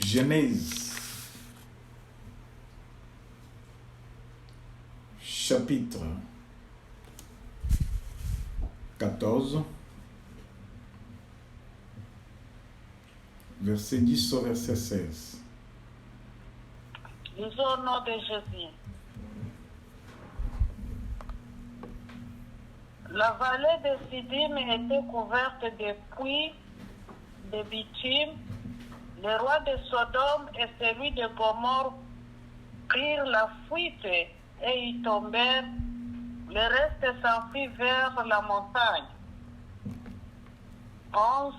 Genèse, chapitre 14, verset 10 au verset 16. Lisons au nom de Jésus. La vallée de Siddim était couverte de puits de bitume. Le roi de Sodome et celui de Gomorrhe prirent la fuite et y tombèrent. Le reste s'enfuit vers la montagne. 11.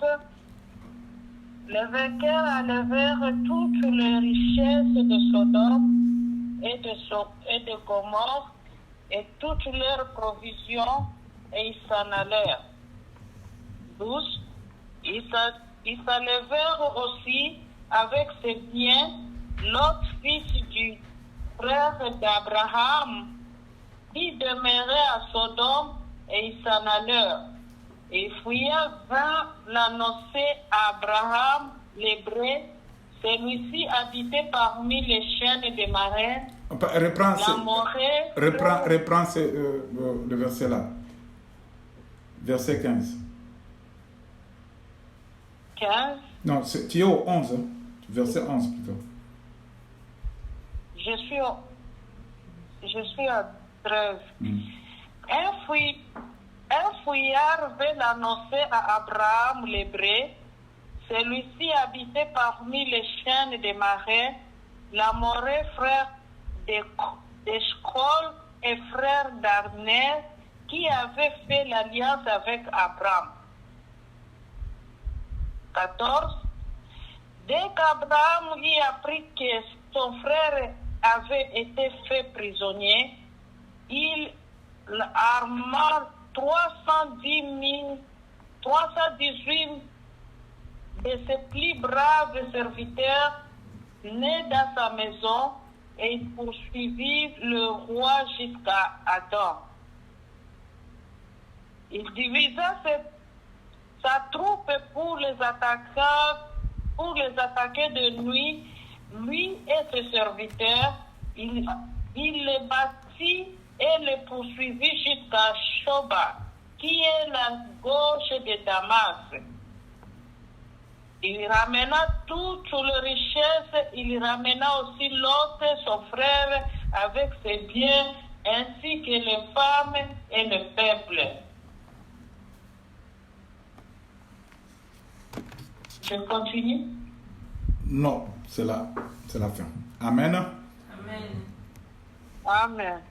Les vainqueurs enlevèrent toutes les richesses de Sodome et de Gomorrhe et toutes leurs provisions et ils s'en allèrent. 12. Ils s'enlevèrent aussi avec ses biens Lot, fils du frère d'Abraham, qui demeurait à Sodome, et ils s'en allèrent. Et Fouilla vint l'annoncer à Abraham l'Hébreu, celui-ci habitait parmi les chaînes des marins. Reprends le verset là. Verset 15. 15. Non, tu es au 11, hein? Verset 11 plutôt. Je suis à 13. Un fouillard vint l'annoncer à Abraham l'Hébreu. Celui-ci habitait parmi les chaînes des marais, l'Amoré, frère d'Eshcol et frère d'Arner, qui avait fait l'alliance avec Abraham. 14. Dès qu'Abraham y apprit que son frère avait été fait prisonnier, il arma 318 de ses plus braves serviteurs nés dans sa maison et il poursuivit le roi jusqu'à Adam. Il divisa sa troupe pour les attaquer de nuit, lui et ses serviteurs. Il les battit et les poursuivit jusqu'à Shoba, qui est la gauche de Damas. Il ramena toutes les richesses, il ramena aussi Lot, son frère, avec ses biens, ainsi que les femmes et le peuple. Je continue? Non, c'est la fin. Amen. Amen. Amen.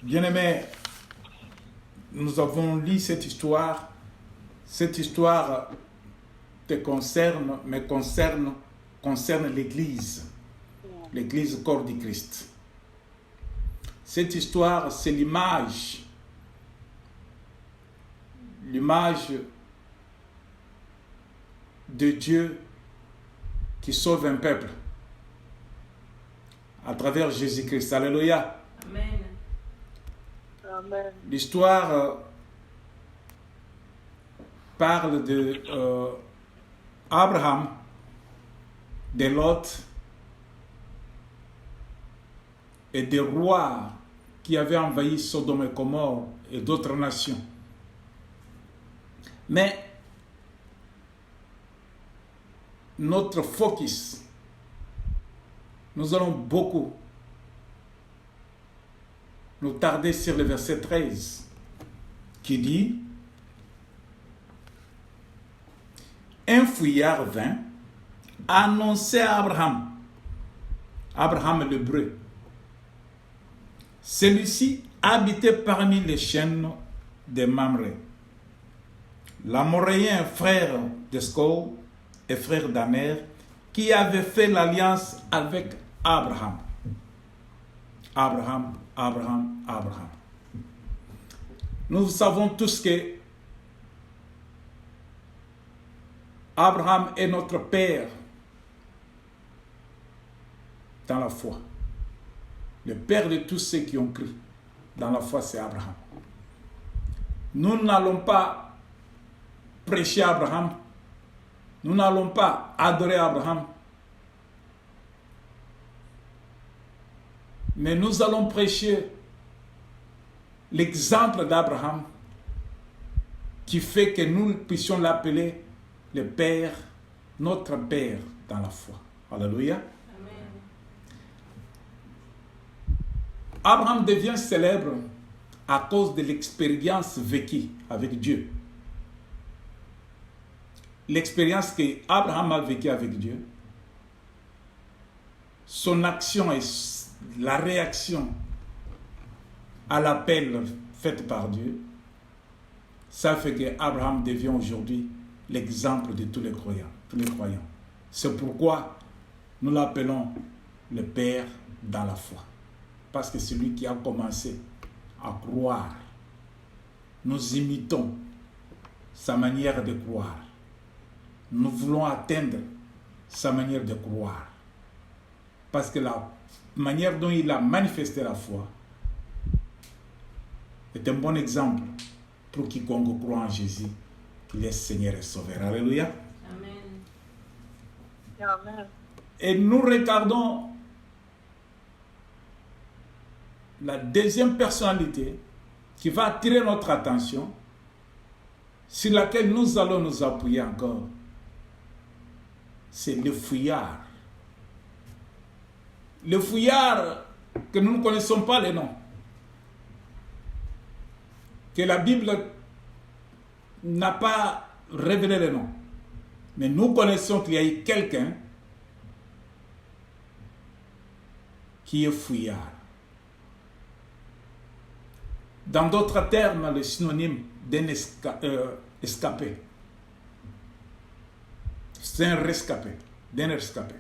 Bien-aimés, nous avons lu cette histoire. Cette histoire te concerne, mais concerne l'Église. L'Église corps du Christ. Cette histoire, c'est l'image de Dieu qui sauve un peuple à travers Jésus-Christ. Alléluia. Amen. Amen. L'histoire parle de Abraham, de Lot et des rois qui avaient envahi Sodome et Gomorrhe et d'autres nations. Mais notre focus, nous allons beaucoup nous tarder sur le verset 13 qui dit: un fouillard vint annoncer à Abraham l'Hébreu. Celui-ci habitait parmi les chaînes de Mamré. L'Amoréen, frère d'Eshcol et frère d'Aner, qui avait fait l'alliance avec Abraham. Abraham. Nous savons tous que Abraham est notre père dans la foi. Le père de tous ceux qui ont cru dans la foi, c'est Abraham. Nous n'allons pas prêcher Abraham, Nous n'allons pas adorer Abraham, mais nous allons prêcher l'exemple d'Abraham qui fait que nous puissions l'appeler le Père, notre Père dans la foi. Alléluia. Amen. Abraham devient célèbre à cause de l'expérience vécue avec Dieu. L'expérience que Abraham a vécue avec Dieu, son action et la réaction à l'appel fait par Dieu, ça fait que Abraham devient aujourd'hui l'exemple de tous les croyants. C'est pourquoi nous l'appelons le Père dans la foi. Parce que c'est lui qui a commencé à croire. Nous imitons sa manière de croire. Nous voulons atteindre sa manière de croire. Parce que la manière dont il a manifesté la foi est un bon exemple pour quiconque croit en Jésus, qu'il est Seigneur et Sauveur. Alléluia. Amen. Amen. Et nous regardons la deuxième personnalité qui va attirer notre attention, sur laquelle nous allons nous appuyer encore. C'est le fouillard. Le fouillard que nous ne connaissons pas les noms, que la Bible n'a pas révélé les noms. Mais nous connaissons qu'il y a eu quelqu'un qui est fouillard. Dans d'autres termes, le synonyme d'un escapé. C'est un rescapé, d'un rescapé.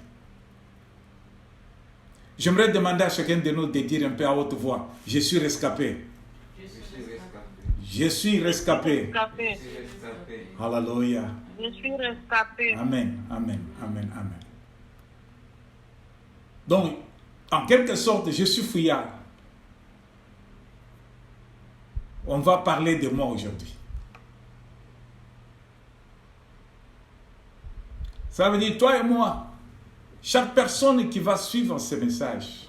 J'aimerais demander à chacun de nous de dire un peu à haute voix, je suis rescapé. Je suis rescapé. Rescapé. Alléluia. Je suis rescapé. Amen, amen, amen, amen. Donc, en quelque sorte, je suis fouillard. On va parler de moi aujourd'hui. Ça veut dire, toi et moi, chaque personne qui va suivre ce message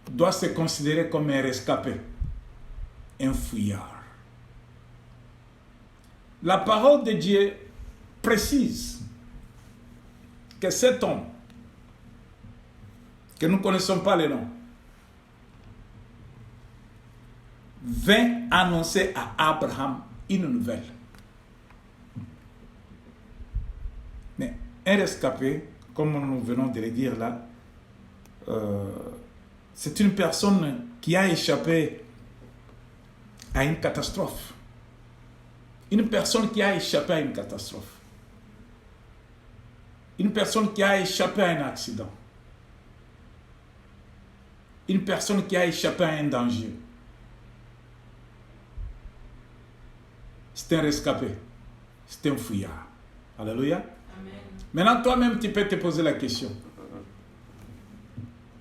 doit se considérer comme un rescapé, un fouillard. La parole de Dieu précise que cet homme, que nous ne connaissons pas le nom, vint annoncer à Abraham une nouvelle. Mais un rescapé, comme nous venons de le dire là, c'est une personne qui a échappé à une catastrophe. Une personne qui a échappé à une catastrophe. Une personne qui a échappé à un accident. Une personne qui a échappé à un danger. C'est un rescapé. C'est un fouillard. Alléluia. Amen. Maintenant, toi-même, tu peux te poser la question.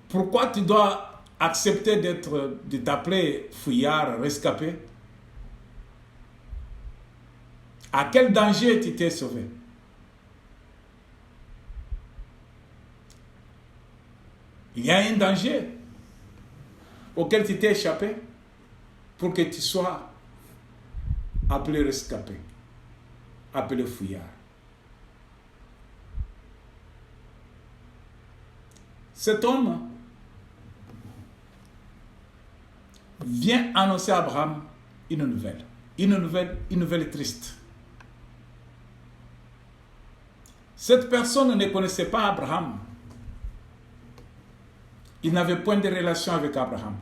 Pourquoi tu dois accepter de t'appeler fouillard, rescapé? À quel danger tu t'es sauvé? Il y a un danger auquel tu t'es échappé pour que tu sois appelé rescapé, appelé fouillard. Cet homme vient annoncer à Abraham une nouvelle triste. Cette personne ne connaissait pas Abraham. Il n'avait point de relation avec Abraham.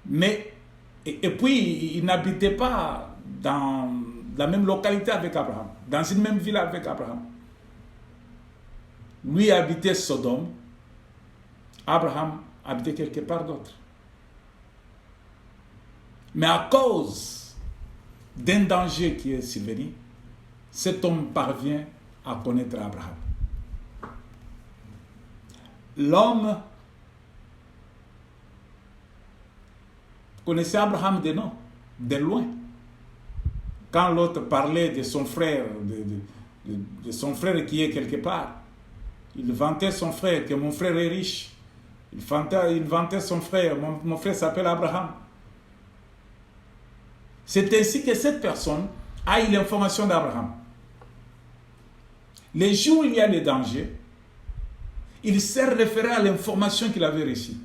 Mais, et puis, il n'habitait pas dans la même localité avec Abraham, dans une même ville avec Abraham. Lui habitait Sodome, Abraham habitait quelque part d'autre. Mais à cause d'un danger qui est survenu, cet homme parvient à connaître Abraham. L'homme connaissait Abraham de nom, de loin. quand l'autre parlait de son frère, de son frère qui est quelque part, il vantait son frère, que mon frère est riche. Il vantait son frère, mon frère s'appelle Abraham. C'est ainsi que cette personne a eu l'information d'Abraham. Les jours où il y a des dangers, il s'est référé à l'information qu'il avait reçue.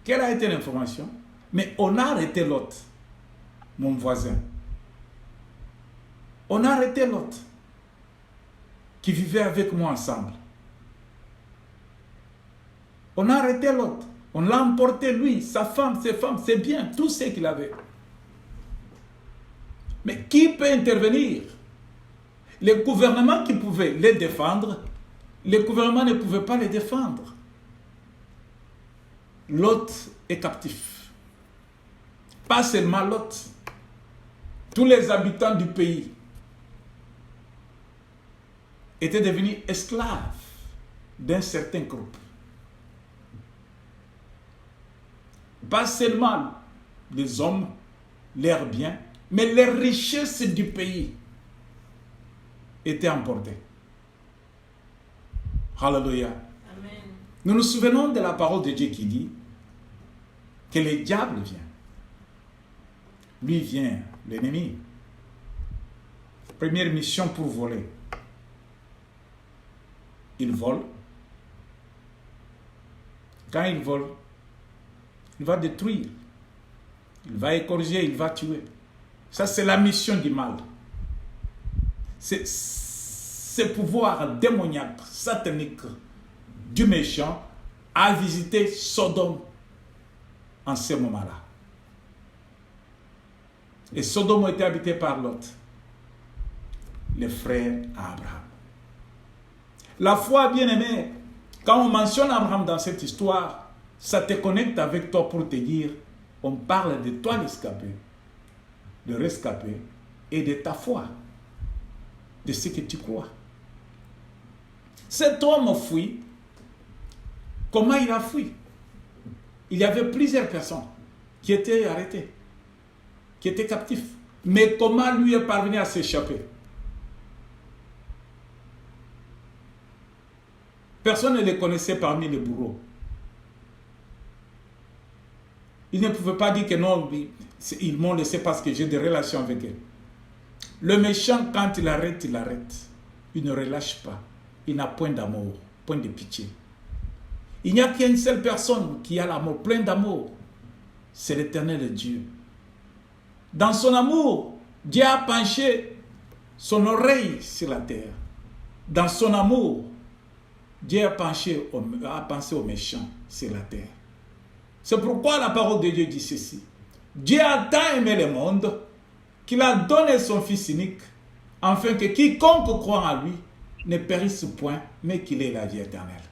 Quelle a été l'information? Mais on a arrêté l'autre, mon voisin. On a arrêté l'autre qui vivait avec moi ensemble. On a arrêté l'autre. On l'a emporté, lui, sa femme, ses femmes, c'est bien, tout ce qu'il avait. Mais qui peut intervenir? Les gouvernements qui pouvaient les défendre, les gouvernements ne pouvaient pas les défendre. Lot est captif. Pas seulement Lot. Tous les habitants du pays étaient devenus esclaves d'un certain groupe. Pas seulement les hommes, leurs biens, mais les richesses du pays étaient emportées. Hallelujah. Amen. Nous nous souvenons de la parole de Dieu qui dit que le diable vient. Lui vient, l'ennemi. Première mission pour voler. Il vole. Quand il vole, il va détruire. Il va égorger, il va tuer. Ça, c'est la mission du mal. C'est ce pouvoir démoniaque, satanique du méchant a visité Sodome en ce moment-là. Et Sodome a été habité par Lot, le frère Abraham. La foi, bien-aimée, quand on mentionne Abraham dans cette histoire, ça te connecte avec toi pour te dire, on parle de toi l'escapé, de rescapé et de ta foi, de ce que tu crois. Cet homme fuit. Comment il a fui? Il y avait plusieurs personnes qui étaient arrêtées, qui étaient captifs. Mais comment lui est parvenu à s'échapper? Personne ne les connaissait parmi les bourreaux. Il ne pouvait pas dire que non, ils m'ont laissé parce que j'ai des relations avec eux. Le méchant, quand il arrête, il arrête. Il ne relâche pas. Il n'a point d'amour, point de pitié. Il n'y a qu'une seule personne qui a l'amour, plein d'amour. C'est l'Éternel Dieu. Dans son amour, Dieu a penché son oreille sur la terre. Dans son amour, Dieu a pensé aux méchants sur la terre. C'est pourquoi la parole de Dieu dit ceci. Dieu a tant aimé le monde qu'il a donné son Fils unique, afin que quiconque croit en lui ne périsse point, mais qu'il ait la vie éternelle.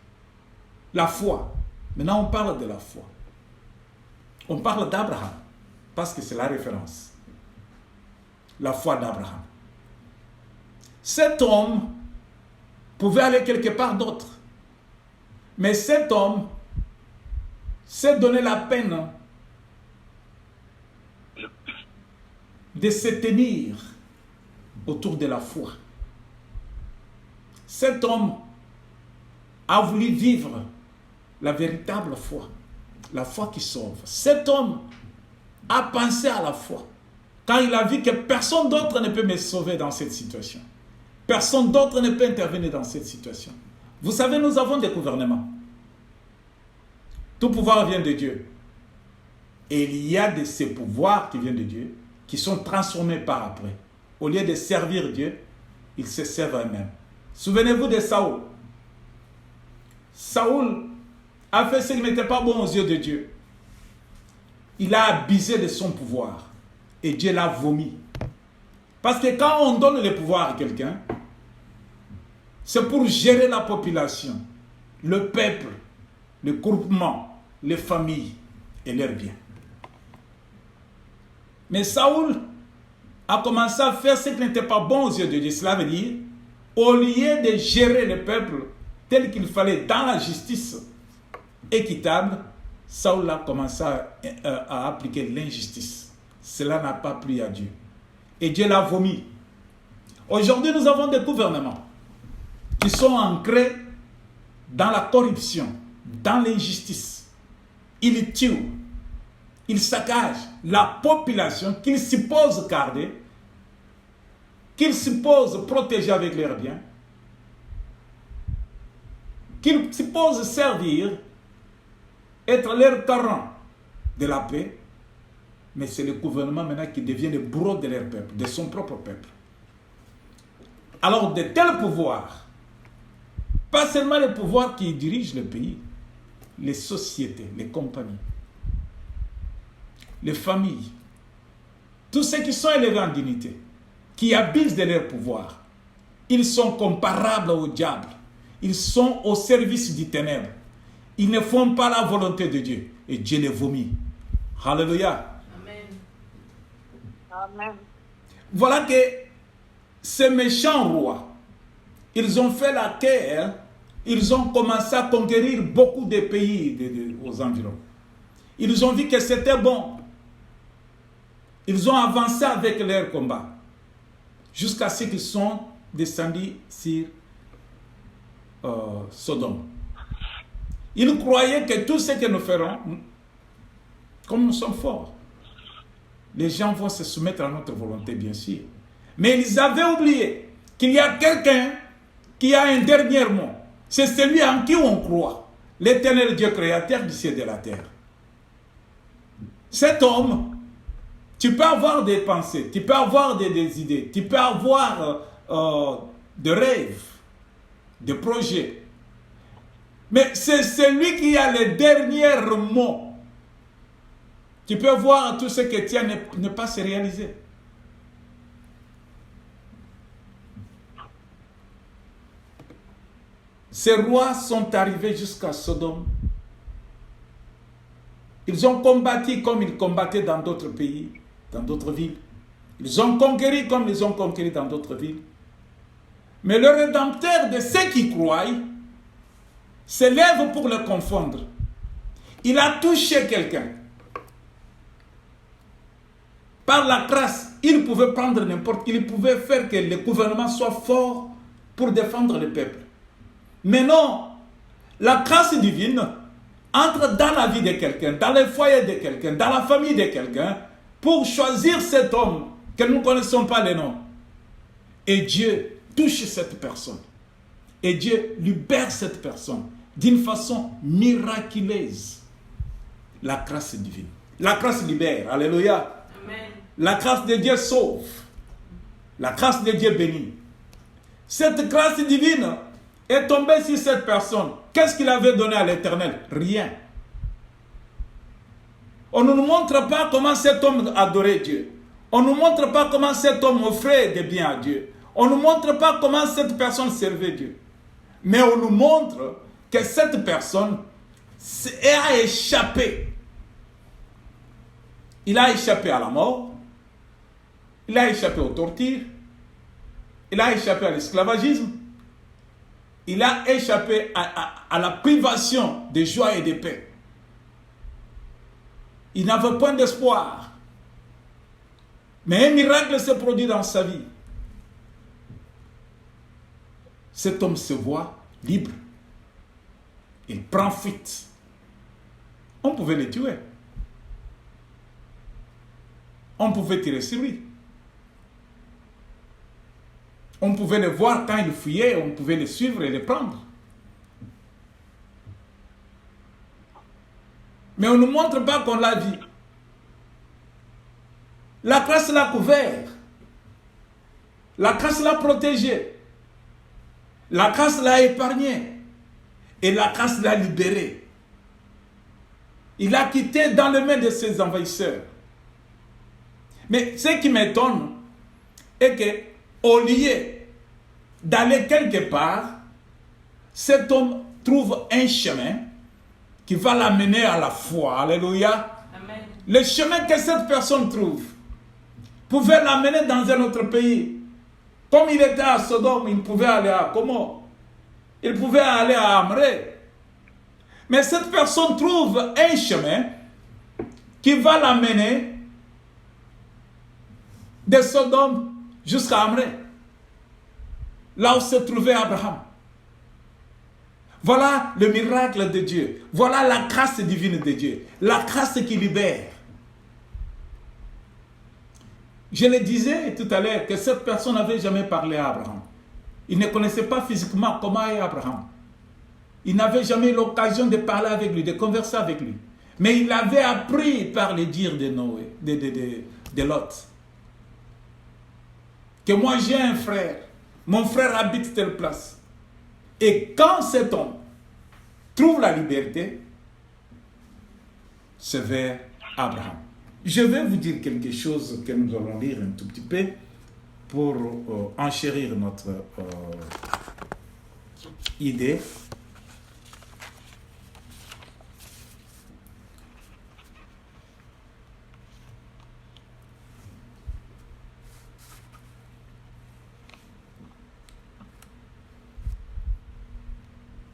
La foi. Maintenant, on parle de la foi. On parle d'Abraham, parce que c'est la référence. La foi d'Abraham. Cet homme pouvait aller quelque part d'autre. Mais cet homme s'est donné la peine de se tenir autour de la foi. Cet homme a voulu vivre la véritable foi, la foi qui sauve. Cet homme a pensé à la foi quand il a vu que personne d'autre ne peut me sauver dans cette situation. Personne d'autre ne peut intervenir dans cette situation. Vous savez, nous avons des gouvernements. Tout pouvoir vient de Dieu. Et il y a de ces pouvoirs qui viennent de Dieu, qui sont transformés par après. Au lieu de servir Dieu, ils se servent eux-mêmes. Souvenez-vous de Saoul. Saoul a fait ce qui n'était pas bon aux yeux de Dieu. Il a abusé de son pouvoir. Et Dieu l'a vomi. Parce que quand on donne le pouvoir à quelqu'un, c'est pour gérer la population, le peuple, le groupement, les familles et leurs biens. Mais Saoul a commencé à faire ce qui n'était pas bon aux yeux de Dieu. Cela veut dire, au lieu de gérer le peuple tel qu'il fallait dans la justice équitable, Saoul a commencé à appliquer l'injustice. cela n'a pas plu à Dieu. Et Dieu l'a vomi. Aujourd'hui, nous avons des gouvernements qui sont ancrés dans la corruption, dans l'injustice. Ils tuent, ils saccagent la population qu'ils supposent garder, qu'ils supposent protéger avec leurs biens, qu'ils supposent servir, être leur torrent de la paix. Mais c'est le gouvernement maintenant qui devient le bourreau de leur peuple, de son propre peuple. Alors de tels pouvoirs, pas seulement les pouvoirs qui dirigent le pays, les sociétés, les compagnies, les familles, tous ceux qui sont élevés en dignité, qui abusent de leur pouvoir, ils sont comparables au diable. Ils sont au service du ténèbre. Ils ne font pas la volonté de Dieu. Et Dieu les vomit. Alléluia. Amen. Voilà que ces méchants rois, ils ont fait la guerre, ils ont commencé à conquérir beaucoup de pays aux environs. Ils ont vu que c'était bon. Ils ont avancé avec leur combat jusqu'à ce qu'ils sont descendus sur Sodome. Ils croyaient que tout ce que nous ferons, comme nous sommes forts, les gens vont se soumettre à notre volonté, bien sûr. Mais ils avaient oublié qu'il y a quelqu'un qui a un dernier mot. C'est celui en qui on croit. L'éternel Dieu créateur du ciel et de la terre. Cet homme, tu peux avoir des pensées, tu peux avoir des idées, tu peux avoir des rêves, des projets. Mais c'est celui qui a le dernier mot. Tu peux voir tout ce que tu as ne pas se réaliser. Ces rois sont arrivés jusqu'à Sodome. Ils ont combattu comme ils combattaient dans d'autres pays, dans d'autres villes. Ils ont conquéri comme ils ont conquéri dans d'autres villes. Mais le Rédempteur de ceux qui croient s'élève pour le confondre. Il a touché quelqu'un. Par la grâce, il pouvait prendre n'importe qui, il pouvait faire que le gouvernement soit fort pour défendre le peuple. Mais non, la grâce divine entre dans la vie de quelqu'un, dans le foyer de quelqu'un, dans la famille de quelqu'un, pour choisir cet homme que nous ne connaissons pas le nom. Et Dieu touche cette personne. Et Dieu libère cette personne d'une façon miraculeuse. La grâce divine. La grâce libère. Alléluia. Amen. La grâce de Dieu sauve. La grâce de Dieu bénit. Cette grâce divine est tombée sur cette personne. Qu'est-ce qu'il avait donné à l'Éternel? Rien. On ne nous montre pas comment cet homme adorait Dieu. On ne nous montre pas comment cet homme offrait des biens à Dieu. On ne nous montre pas comment cette personne servait Dieu. Mais on nous montre que cette personne a échappé. Il a échappé à la mort. Il a échappé aux tortures. Il a échappé à l'esclavagisme. Il a échappé à la privation de joie et de paix. Il n'avait point d'espoir. Mais un miracle s'est produit dans sa vie. Cet homme se voit libre. Il prend fuite. On pouvait le tuer. On pouvait tirer sur lui. On pouvait le voir quand il fuyait, on pouvait le suivre et le prendre. Mais on ne nous montre pas qu'on l'a vu. La grâce l'a couvert. La grâce l'a protégé. La grâce l'a épargné. Et la grâce l'a libéré. Il a quitté dans les mains de ses envahisseurs. Mais ce qui m'étonne est qu'au lieu d'aller quelque part, cet homme trouve un chemin qui va l'amener à la foi. Alléluia. Amen. Le chemin que cette personne trouve pouvait l'amener dans un autre pays. Comme il était à Sodome, il pouvait aller à Gomorrhe. Il pouvait aller à Amré. Mais cette personne trouve un chemin qui va l'amener de Sodome jusqu'à Amré, là où se trouvait Abraham. Voilà le miracle de Dieu. Voilà la grâce divine de Dieu. La grâce qui libère. Je le disais tout à l'heure que cette personne n'avait jamais parlé à Abraham. Il ne connaissait pas physiquement comment est Abraham. Il n'avait jamais eu l'occasion de parler avec lui, de converser avec lui. Mais il avait appris par les dires de Noé, de Lot. Que moi j'ai un frère. Mon frère habite telle place. Et quand cet homme trouve la liberté, c'est vers Abraham. Je vais vous dire quelque chose que nous allons lire un tout petit peu pour enchérir notre idée.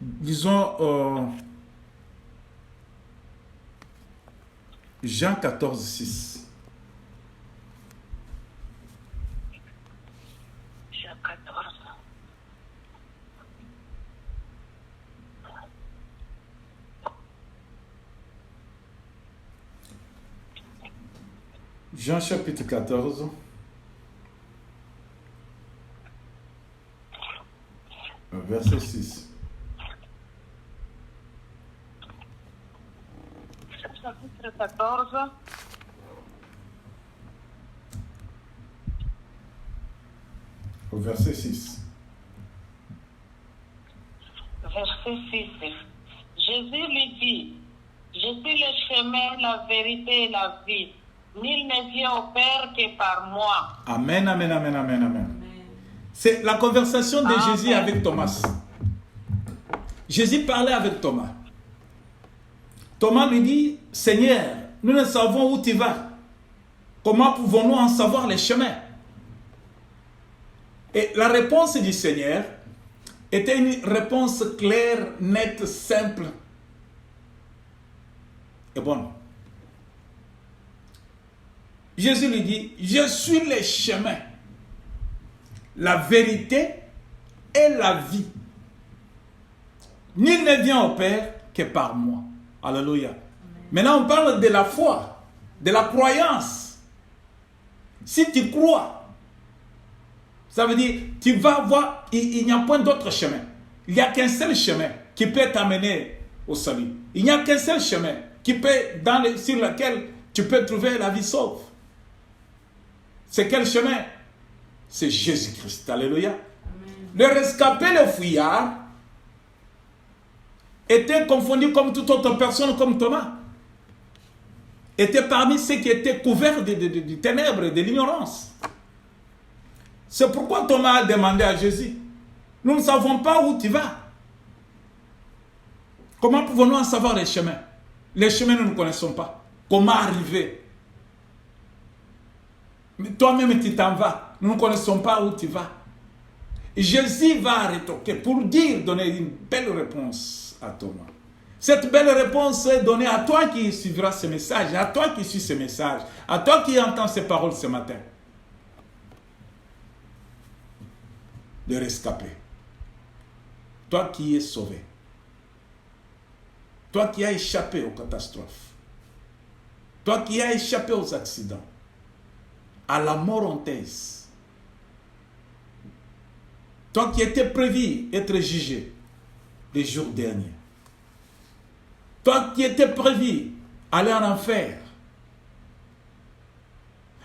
Disons Jean 14, 6. Jean 14. Jean chapitre 14. Verset 6. Chapitre 14. Verset 6. Verset 6. Jésus lui dit, je suis le chemin, la vérité et la vie. Nul ne vient au Père que par moi. Amen, amen, amen, amen, amen. C'est la conversation de Jésus avec Thomas. Jésus parlait avec Thomas. Thomas lui dit, Seigneur, nous ne savons où tu vas. Comment pouvons-nous en savoir les chemins? Et la réponse du Seigneur était une réponse claire, nette, simple et bonne. Jésus lui dit, je suis le chemin, la vérité et la vie. Nul ne vient au Père que par moi. Alléluia. Amen. Maintenant, on parle de la foi, de la croyance. Si tu crois, ça veut dire, tu vas voir, il n'y a point d'autre chemin. Il n'y a qu'un seul chemin qui peut t'amener au salut. Il n'y a qu'un seul chemin qui peut, sur lequel tu peux trouver la vie sauve. C'est quel chemin? C'est Jésus-Christ. Alléluia. Amen. Le rescapé, le fouillard, était confondu comme toute autre personne, comme Thomas. Était parmi ceux qui étaient couverts de ténèbres et de l'ignorance. C'est pourquoi Thomas a demandé à Jésus, nous ne savons pas où tu vas. Comment pouvons-nous en savoir les chemins? Les chemins, nous ne connaissons pas. Comment arriver? Mais toi-même, tu t'en vas. Nous ne connaissons pas où tu vas. Et Jésus va rétorquer pour donner une belle réponse à Thomas. Cette belle réponse est donnée à toi qui suivras ce message, à toi qui suis ce message, à toi qui entends ces paroles ce matin. De rescapé. Toi qui es sauvé. Toi qui as échappé aux catastrophes. Toi qui as échappé aux accidents. À la mort honteuse. Toi qui étais prévu être jugé les jours derniers. Toi qui étais prévu aller en enfer.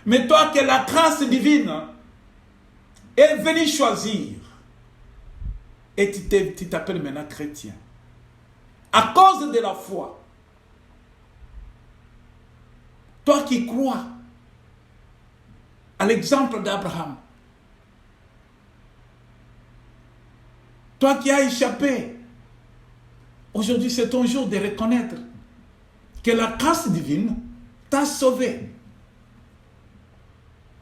Mais toi que la grâce divine est venue choisir. Et tu t'appelles maintenant chrétien. À cause de la foi. Toi qui crois à l'exemple d'Abraham. Toi qui as échappé. Aujourd'hui, c'est ton jour de reconnaître que la grâce divine t'a sauvé.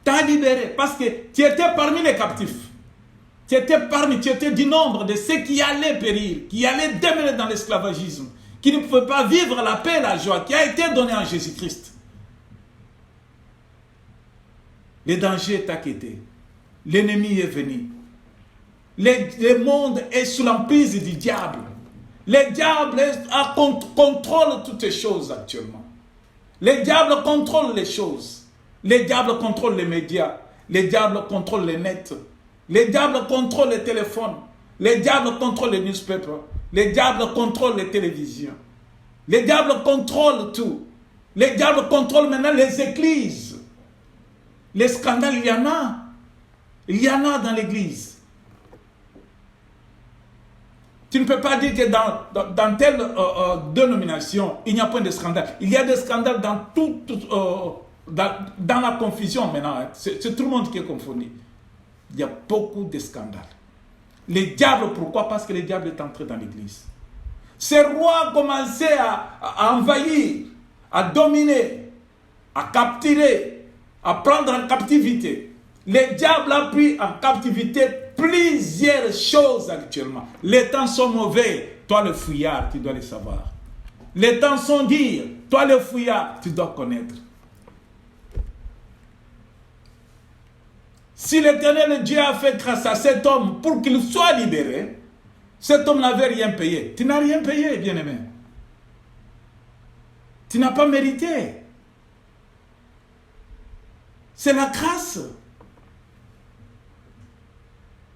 T'a libéré. Parce que tu étais parmi les captifs. Tu étais du nombre de ceux qui allaient périr, qui allaient demeurer dans l'esclavagisme, qui ne pouvaient pas vivre la paix et la joie qui a été donnée en Jésus-Christ. Le danger t'a quitté. L'ennemi est venu. Le monde est sous l'emprise du diable. Le diable contrôle toutes les choses actuellement. Le diable contrôle les choses. Le diable contrôle les médias. Le diable contrôle les nets. Le diable contrôle les téléphones. Le diable contrôle les newspapers. Le diable contrôle les télévisions. Le diable contrôle tout. Le diable contrôle maintenant les églises. Les scandales, il y en a. Il y en a dans l'église. Tu ne peux pas dire que dans telle dénomination, il n'y a pas de scandale. Il y a des scandales dans dans la confusion maintenant. C'est tout le monde qui est confondu. Il y a beaucoup de scandales. Les diables, pourquoi? Parce que le diable est entré dans l'église. Ces rois commençaient à envahir, à dominer, à capturer, à prendre en captivité. Le diable a pris en captivité plusieurs choses actuellement. Les temps sont mauvais, toi le fouillard, tu dois le savoir. Les temps sont durs, toi le fouillard, tu dois connaître. Si l'Éternel Dieu a fait grâce à cet homme pour qu'il soit libéré, cet homme n'avait rien payé. Tu n'as rien payé, bien-aimé. Tu n'as pas mérité. C'est la grâce.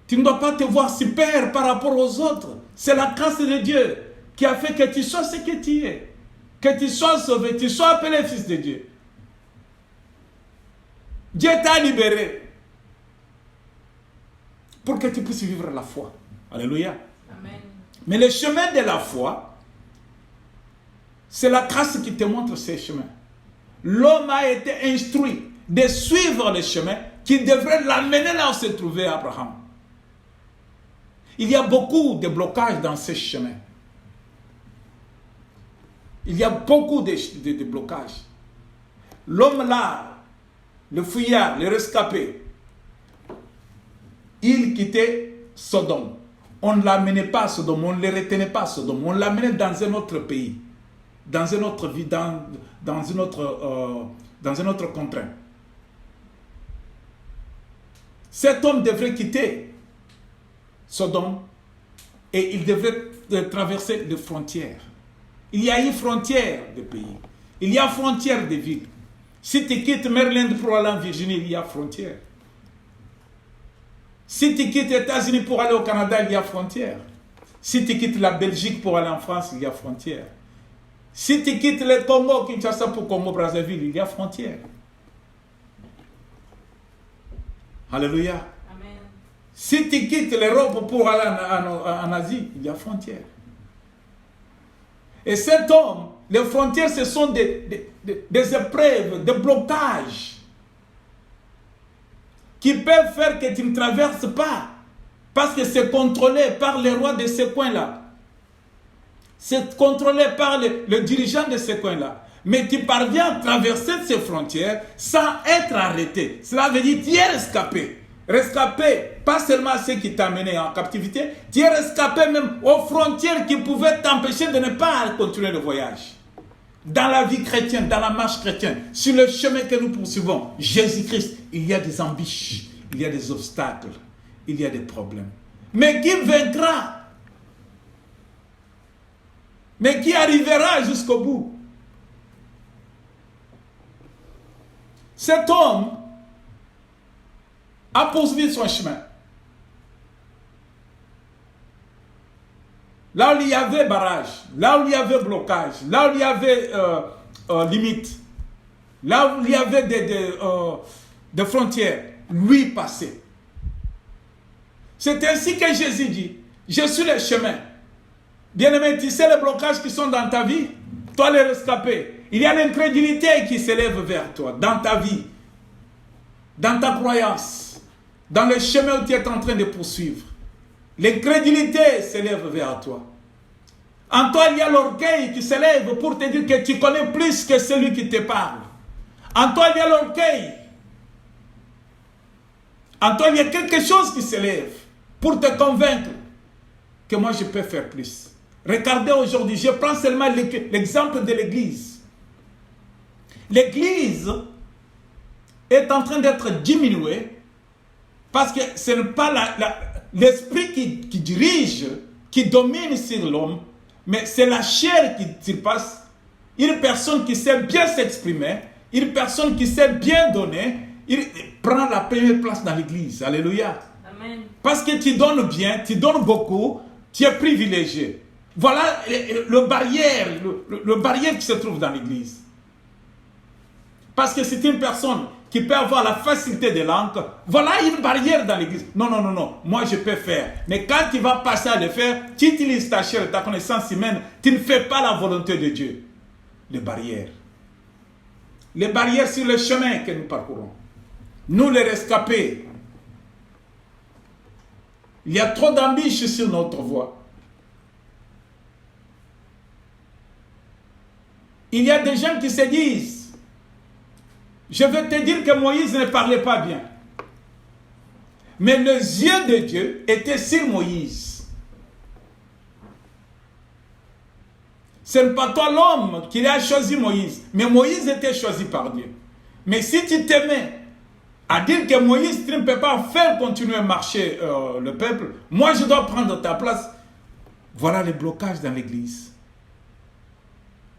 Tu ne dois pas te voir super par rapport aux autres. C'est la grâce de Dieu qui a fait que tu sois ce que tu es. Que tu sois sauvé, tu sois appelé fils de Dieu. Dieu t'a libéré pour que tu puisses vivre la foi. Alléluia. Amen. Mais le chemin de la foi, c'est la grâce qui te montre ces chemins. L'homme a été instruit de suivre le chemin qui devrait l'amener là où se trouvait Abraham. Il y a beaucoup de blocages dans ces chemins. Il y a beaucoup de blocages. L'homme là, le fouillard, le rescapé, il quittait Sodome. On ne l'amenait pas à Sodome, on ne le retenait pas à Sodome. On l'amenait dans un autre pays, dans une autre vie, dans un autre contraint. Cet homme devrait quitter Sodome et il devrait traverser les frontières. Il y a une frontière de pays. Il y a frontière de villes. Si tu quittes Maryland pour aller en Virginie, il y a frontière. Si tu quittes les États-Unis pour aller au Canada, il y a frontière. Si tu quittes la Belgique pour aller en France, il y a frontière. Si tu quittes le Congo, Kinshasa pour Congo-Brazzaville, il y a frontière. Alléluia. Amen. Si tu quittes l'Europe pour aller en Asie, il y a frontière. Et cet homme, les frontières, ce sont des épreuves, des blocages qui peuvent faire que tu ne traverses pas. Parce que c'est contrôlé par les rois de ce coin-là. C'est contrôlé par le dirigeant de ce coin-là. Mais tu parviens à traverser ces frontières sans être arrêté. Cela veut dire que tu es rescapé. Rescapé, pas seulement ceux qui t'ont mené en captivité, tu es rescapé même aux frontières qui pouvaient t'empêcher de ne pas continuer le voyage. Dans la vie chrétienne, dans la marche chrétienne, sur le chemin que nous poursuivons, Jésus-Christ, il y a des embûches, il y a des obstacles, il y a des problèmes. Mais qui vaincra? Mais qui arrivera jusqu'au bout? Cet homme a poursuivi son chemin. Là où il y avait barrage, là où il y avait blocage, là où il y avait limite, là où il y avait des frontières, lui passait. C'est ainsi que Jésus dit, je suis le chemin. Bien-aimé, tu sais les blocages qui sont dans ta vie? Toi les rescapé, il y a l'incrédulité qui s'élève vers toi, dans ta vie, dans ta croyance, dans le chemin où tu es en train de poursuivre. L'incrédulité s'élève vers toi. En toi, il y a l'orgueil qui s'élève pour te dire que tu connais plus que celui qui te parle. En toi, il y a l'orgueil. En toi, il y a quelque chose qui s'élève pour te convaincre que moi, je peux faire plus. Regardez aujourd'hui, je prends seulement l'exemple de l'Église. L'Église est en train d'être diminué parce que ce n'est pas l'esprit qui dirige, qui domine sur l'homme, mais c'est la chair qui passe. Une personne qui sait bien s'exprimer, une personne qui sait bien donner, il prend la première place dans l'église. Alléluia. Amen. Parce que tu donnes bien, tu donnes beaucoup, tu es privilégié. Voilà le barrière qui se trouve dans l'église. Parce que c'est une personne qui peut avoir la facilité de langue. Voilà une barrière dans l'église. Non, non, non, non. Moi, je peux faire. Mais quand tu vas passer à le faire, tu utilises ta chair, ta connaissance humaine. Tu ne fais pas la volonté de Dieu. Les barrières. Les barrières sur le chemin que nous parcourons. Nous, les rescapés. Il y a trop d'ambition sur notre voie. Il y a des gens qui se disent, je vais te dire que Moïse ne parlait pas bien. Mais les yeux de Dieu étaient sur Moïse. Ce n'est pas toi l'homme qui a choisi Moïse, mais Moïse était choisi par Dieu. Mais si tu t'aimais à dire que Moïse, tu ne peux pas faire continuer à marcher le peuple, moi je dois prendre ta place. Voilà les blocages dans l'église.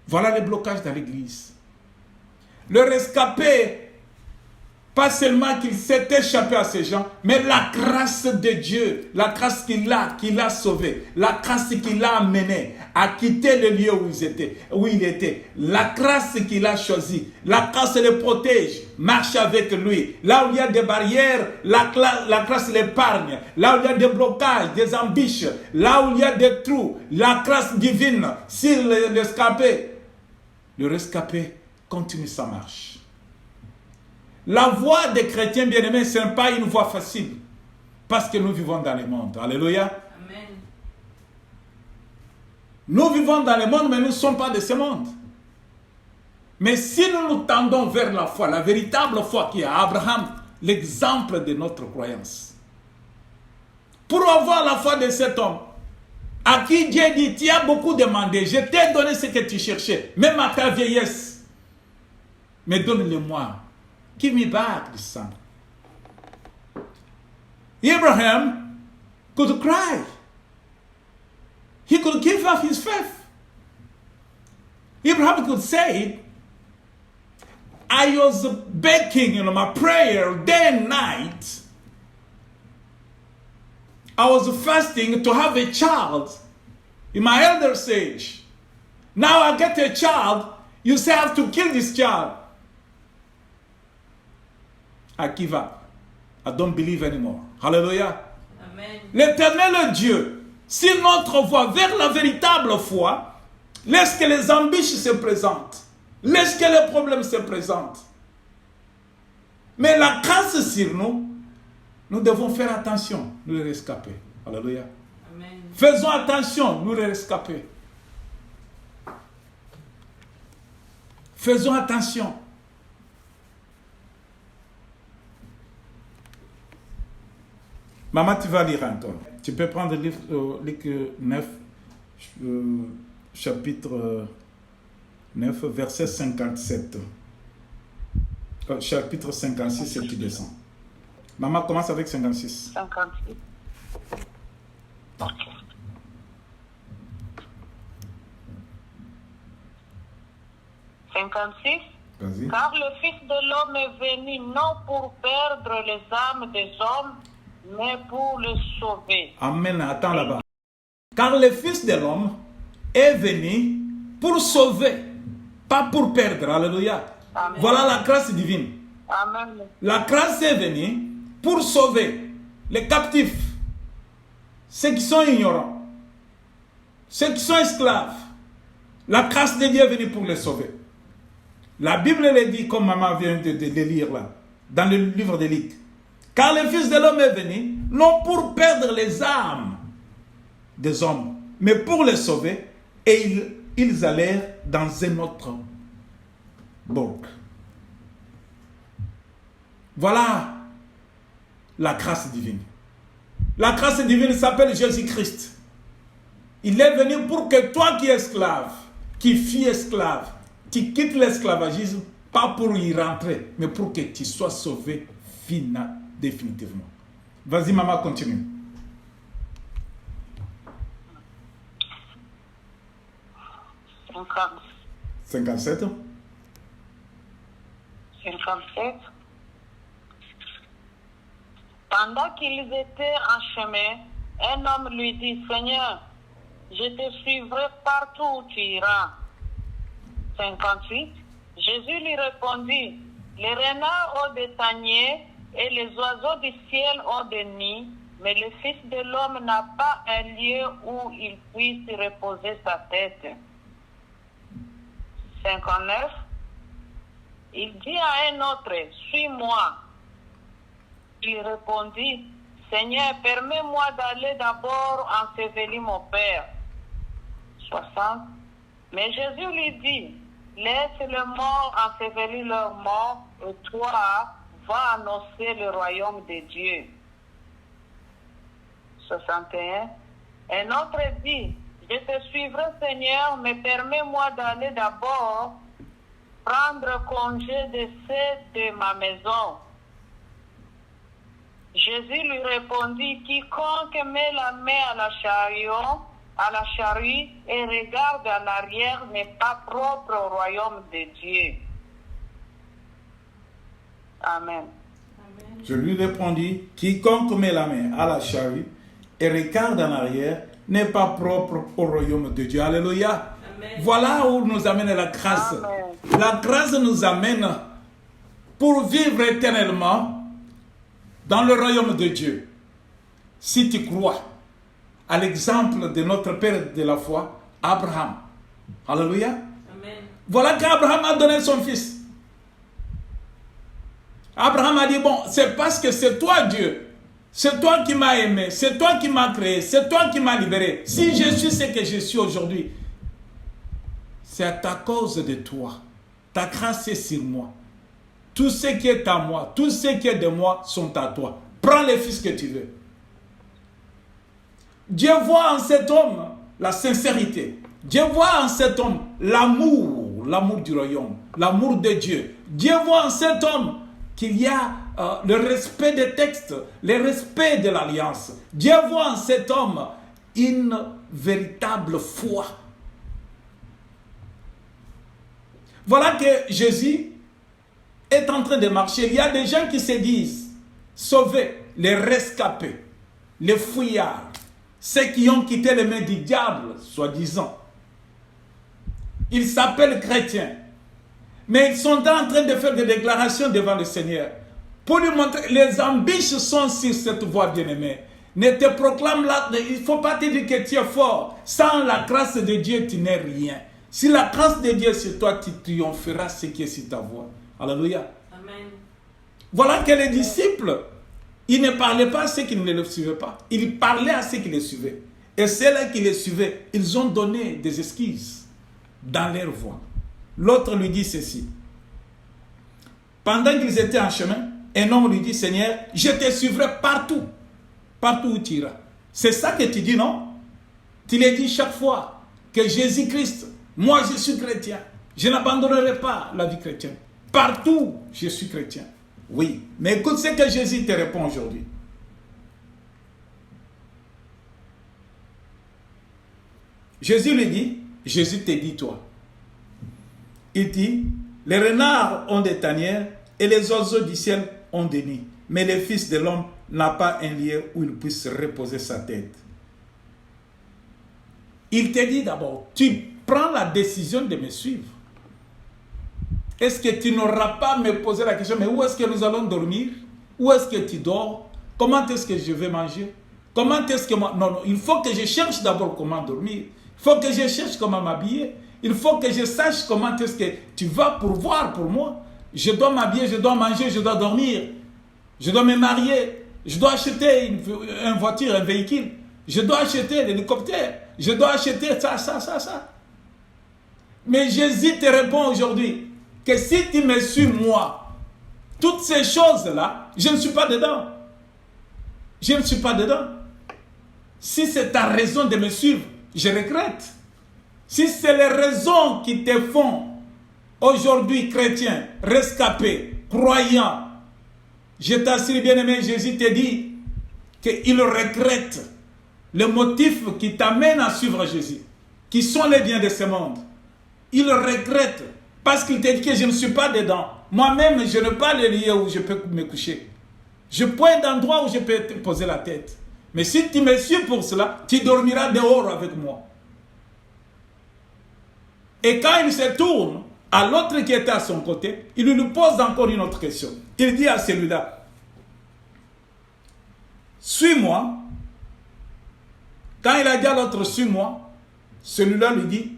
Voilà les blocages dans l'église. Le rescapé, pas seulement qu'il s'est échappé à ces gens, mais la grâce de Dieu, la grâce qui l'a sauvé, la grâce qui l'a amené à quitter le lieu où il était, la grâce qu'il a choisi, la grâce le protège, marche avec lui. Là où il y a des barrières, la grâce l'épargne. Là où il y a des blocages, des embûches, là où il y a des trous, la grâce divine sur le rescapé. Le rescapé continue sa marche. La voie des chrétiens bien-aimés, ce n'est pas une voie facile. Parce que nous vivons dans le monde. Alléluia. Amen. Nous vivons dans le monde, mais nous ne sommes pas de ce monde. Mais si nous nous tendons vers la foi, la véritable foi qui est Abraham, l'exemple de notre croyance. Pour avoir la foi de cet homme, à qui Dieu dit, tu as beaucoup demandé, je t'ai donné ce que tu cherchais, même à ta vieillesse. Mais donne-le-moi. Give me back the son. Abraham could cry. He could give up his faith. Abraham could say, I was begging my prayer day and night. I was fasting to have a child in my elder age. Now I get a child, you say I have to kill this child. I give up. I don't believe anymore. Hallelujah. Amen. L'Éternel Dieu, si notre voie vers la véritable foi, laisse que les embûches se présentent. Laisse que les problèmes se présentent. Mais la grâce sur nous, nous devons faire attention, nous les rescapés. Alléluia. Amen. Faisons attention, nous les rescapés. Faisons attention. Maman, tu vas lire encore. Tu peux prendre le livre 9, chapitre 9, verset 57. Chapitre 56, et tu descends. Maman commence avec 56. 56. Ok. 56. Vas-y. Car le Fils de l'homme est venu non pour perdre les âmes des hommes, mais pour les sauver. Amen. Attends là-bas. Car le Fils de l'homme est venu pour sauver, pas pour perdre. Alléluia. Amen. Voilà la grâce divine. Amen. La grâce est venue pour sauver les captifs, ceux qui sont ignorants, ceux qui sont esclaves. La grâce de Dieu est venue pour les sauver. La Bible le dit, comme maman vient de lire là, dans le livre de Luc. Car le Fils de l'homme est venu, non pour perdre les âmes des hommes, mais pour les sauver. Et ils allèrent dans un autre bourg. Voilà la grâce divine. La grâce divine s'appelle Jésus-Christ. Il est venu pour que toi qui es esclave, qui fus esclave, tu quittes l'esclavagisme Pas pour y rentrer, mais pour que tu sois sauvé définitivement. Vas-y, maman, continue. 57. 57. Pendant qu'ils étaient en chemin, un homme lui dit, Seigneur, je te suivrai partout où tu iras. 58. Jésus lui répondit, les renards ont des taniers et les oiseaux du ciel ont des nids, mais le Fils de l'homme n'a pas un lieu où il puisse reposer sa tête. 59. Il dit à un autre, suis-moi. Il répondit, Seigneur, permets-moi d'aller d'abord ensevelir mon Père. 60. Mais Jésus lui dit, laisse les morts ensevelir leurs morts, et toi, va annoncer le royaume de Dieu. 61. Un autre dit, je te suivrai, Seigneur, mais permets-moi d'aller d'abord prendre congé de ceux de ma maison. Jésus lui répondit, quiconque met la main à la charrue et regarde en arrière n'est pas propre au royaume de Dieu. Amen. Je lui répondis, quiconque met la main à la charrue et regarde en arrière n'est pas propre au royaume de Dieu. Alléluia. Amen. Voilà où nous amène la grâce. Amen. La grâce nous amène pour vivre éternellement dans le royaume de Dieu. Si tu crois à l'exemple de notre père de la foi, Abraham. Alléluia. Amen. Voilà qu'Abraham a donné son fils. Abraham a dit, bon, c'est parce que c'est toi Dieu. C'est toi qui m'as aimé, c'est toi qui m'as créé, c'est toi qui m'as libéré. Si je suis ce que je suis aujourd'hui, c'est à ta cause de toi. Ta grâce est sur moi. Tout ce qui est à moi, tout ce qui est de moi sont à toi. Prends les fils que tu veux. Dieu voit en cet homme la sincérité. Dieu voit en cet homme l'amour du royaume, l'amour de Dieu. Dieu voit en cet homme qu'il y a le respect des textes, le respect de l'alliance. Dieu voit en cet homme une véritable foi. Voilà que Jésus est en train de marcher. Il y a des gens qui se disent sauvés, les rescapés, les fouillards, ceux qui ont quitté les mains du diable, soi-disant. Ils s'appellent chrétiens. Mais ils sont en train de faire des déclarations devant le Seigneur. Pour lui montrer, les ambitions sont sur cette voie bien-aimée. Ne te proclame là, il ne faut pas te dire que tu es fort. Sans la grâce de Dieu, tu n'es rien. Si la grâce de Dieu est sur toi, tu triompheras ce qui est sur ta voie. Alléluia. Amen. Voilà que les disciples, ils ne parlaient pas à ceux qui ne les suivaient pas. Ils parlaient à ceux qui les suivaient. Et ceux-là qui les suivaient, ils ont donné des excuses dans leur voie. L'autre lui dit ceci. Pendant qu'ils étaient en chemin, un homme lui dit, Seigneur, je te suivrai partout. Partout où tu iras. C'est ça que tu dis, non? Tu le dis chaque fois que Jésus-Christ, moi je suis chrétien. Je n'abandonnerai pas la vie chrétienne. Partout, je suis chrétien. Oui, mais écoute ce que Jésus te répond aujourd'hui. Jésus lui dit, Jésus te dit toi. Il dit, les renards ont des tanières et les oiseaux du ciel ont des nids. Mais le Fils de l'homme n'a pas un lieu où il puisse reposer sa tête. Il te dit d'abord, tu prends la décision de me suivre. Est-ce que tu n'auras pas à me poser la question, mais où est-ce que nous allons dormir? Où est-ce que tu dors? Comment est-ce que je vais manger? Comment est-ce que moi... Non, il faut que je cherche d'abord comment dormir. Il faut que je cherche comment m'habiller. Il faut que je sache comment est-ce que tu vas pourvoir pour moi. Je dois m'habiller, je dois manger, je dois dormir. Je dois me marier. Je dois acheter une voiture, un véhicule. Je dois acheter l'hélicoptère. Je dois acheter ça. Mais Jésus te répond aujourd'hui que si tu me suis moi, toutes ces choses-là, je ne suis pas dedans. Je ne suis pas dedans. Si c'est ta raison de me suivre, je regrette. Si c'est les raisons qui te font aujourd'hui chrétien, rescapé, croyant, je t'assure, bien-aimé, Jésus te dit qu'il regrette les motifs qui t'amènent à suivre Jésus, qui sont les biens de ce monde. Il regrette parce qu'il te dit que je ne suis pas dedans. Moi-même, je n'ai pas le lieu où je peux me coucher. Je pointe d'endroit où je peux te poser la tête. Mais si tu me suis pour cela, tu dormiras dehors avec moi. Et quand il se tourne à l'autre qui était à son côté, il lui pose encore une autre question. Il dit à celui-là, suis-moi. Quand il a dit à l'autre, suis-moi, celui-là lui dit,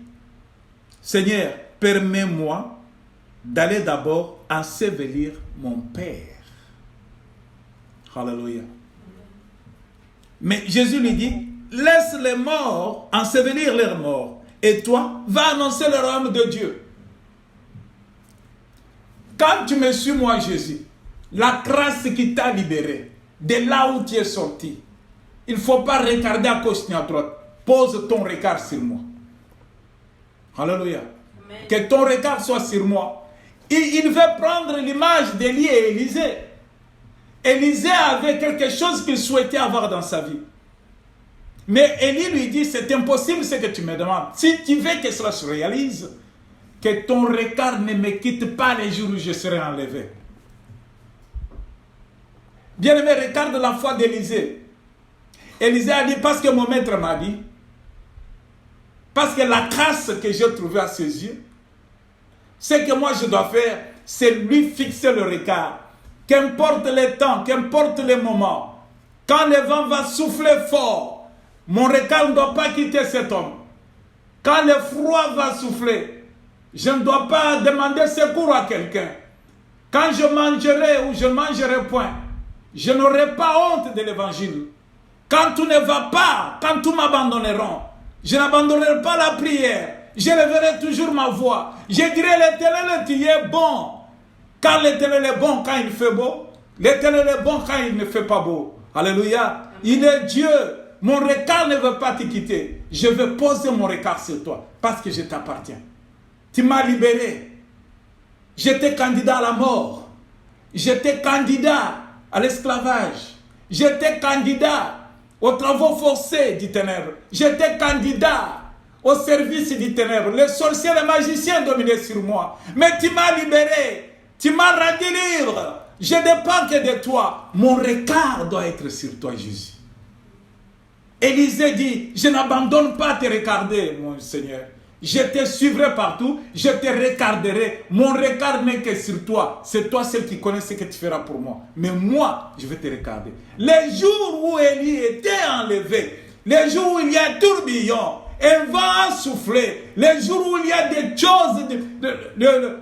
Seigneur, permets-moi d'aller d'abord ensevelir mon Père. Alléluia. Mais Jésus lui dit, laisse les morts ensevelir leurs morts. Et toi, va annoncer le royaume de Dieu. Quand tu me suis, moi, Jésus, la grâce qui t'a libéré, de là où tu es sorti, il ne faut pas regarder à gauche ni à droite. Pose ton regard sur moi. Alléluia. Amen. Que ton regard soit sur moi. Il veut prendre l'image d'Élie et Élisée. Élisée avait quelque chose qu'il souhaitait avoir dans sa vie. Mais Élie lui dit, c'est impossible ce que tu me demandes. Si tu veux que cela se réalise, que ton regard ne me quitte pas les jours où je serai enlevé. Bien-aimé, regarde la foi d'Élisée. Élisée a dit, parce que mon maître m'a dit, parce que la grâce que j'ai trouvée à ses yeux, ce que moi je dois faire, c'est lui fixer le regard. Qu'importe les temps, qu'importe les moments, quand le vent va souffler fort, mon regard ne doit pas quitter cet homme. Quand le froid va souffler, je ne dois pas demander secours à quelqu'un. Quand je mangerai ou je ne mangerai point, je n'aurai pas honte de l'évangile. Quand tout ne va pas, quand tout m'abandonneront, je n'abandonnerai pas la prière. Je lèverai toujours ma voix. Je dirai, l'Éternel, tu es bon. Car l'Éternel est bon quand il fait beau. L'Éternel est bon quand il ne fait pas beau. Alléluia. Il est Dieu. Mon regard ne veut pas te quitter. Je veux poser mon regard sur toi parce que je t'appartiens. Tu m'as libéré. J'étais candidat à la mort. J'étais candidat à l'esclavage. J'étais candidat aux travaux forcés du ténèbre. J'étais candidat au service du ténèbre. Les sorciers, les magiciens dominaient sur moi. Mais tu m'as libéré. Tu m'as rendu libre. Je ne dépends que de toi. Mon regard doit être sur toi, Jésus. Élisée dit, je n'abandonne pas te regarder, mon Seigneur. Je te suivrai partout, je te regarderai. Mon regard n'est que sur toi. C'est toi seul qui connais ce que tu feras pour moi. Mais moi, je vais te regarder. Les jours où Élie était enlevé, les jours où il y a un tourbillon, un vent soufflé, les jours où il y a des choses,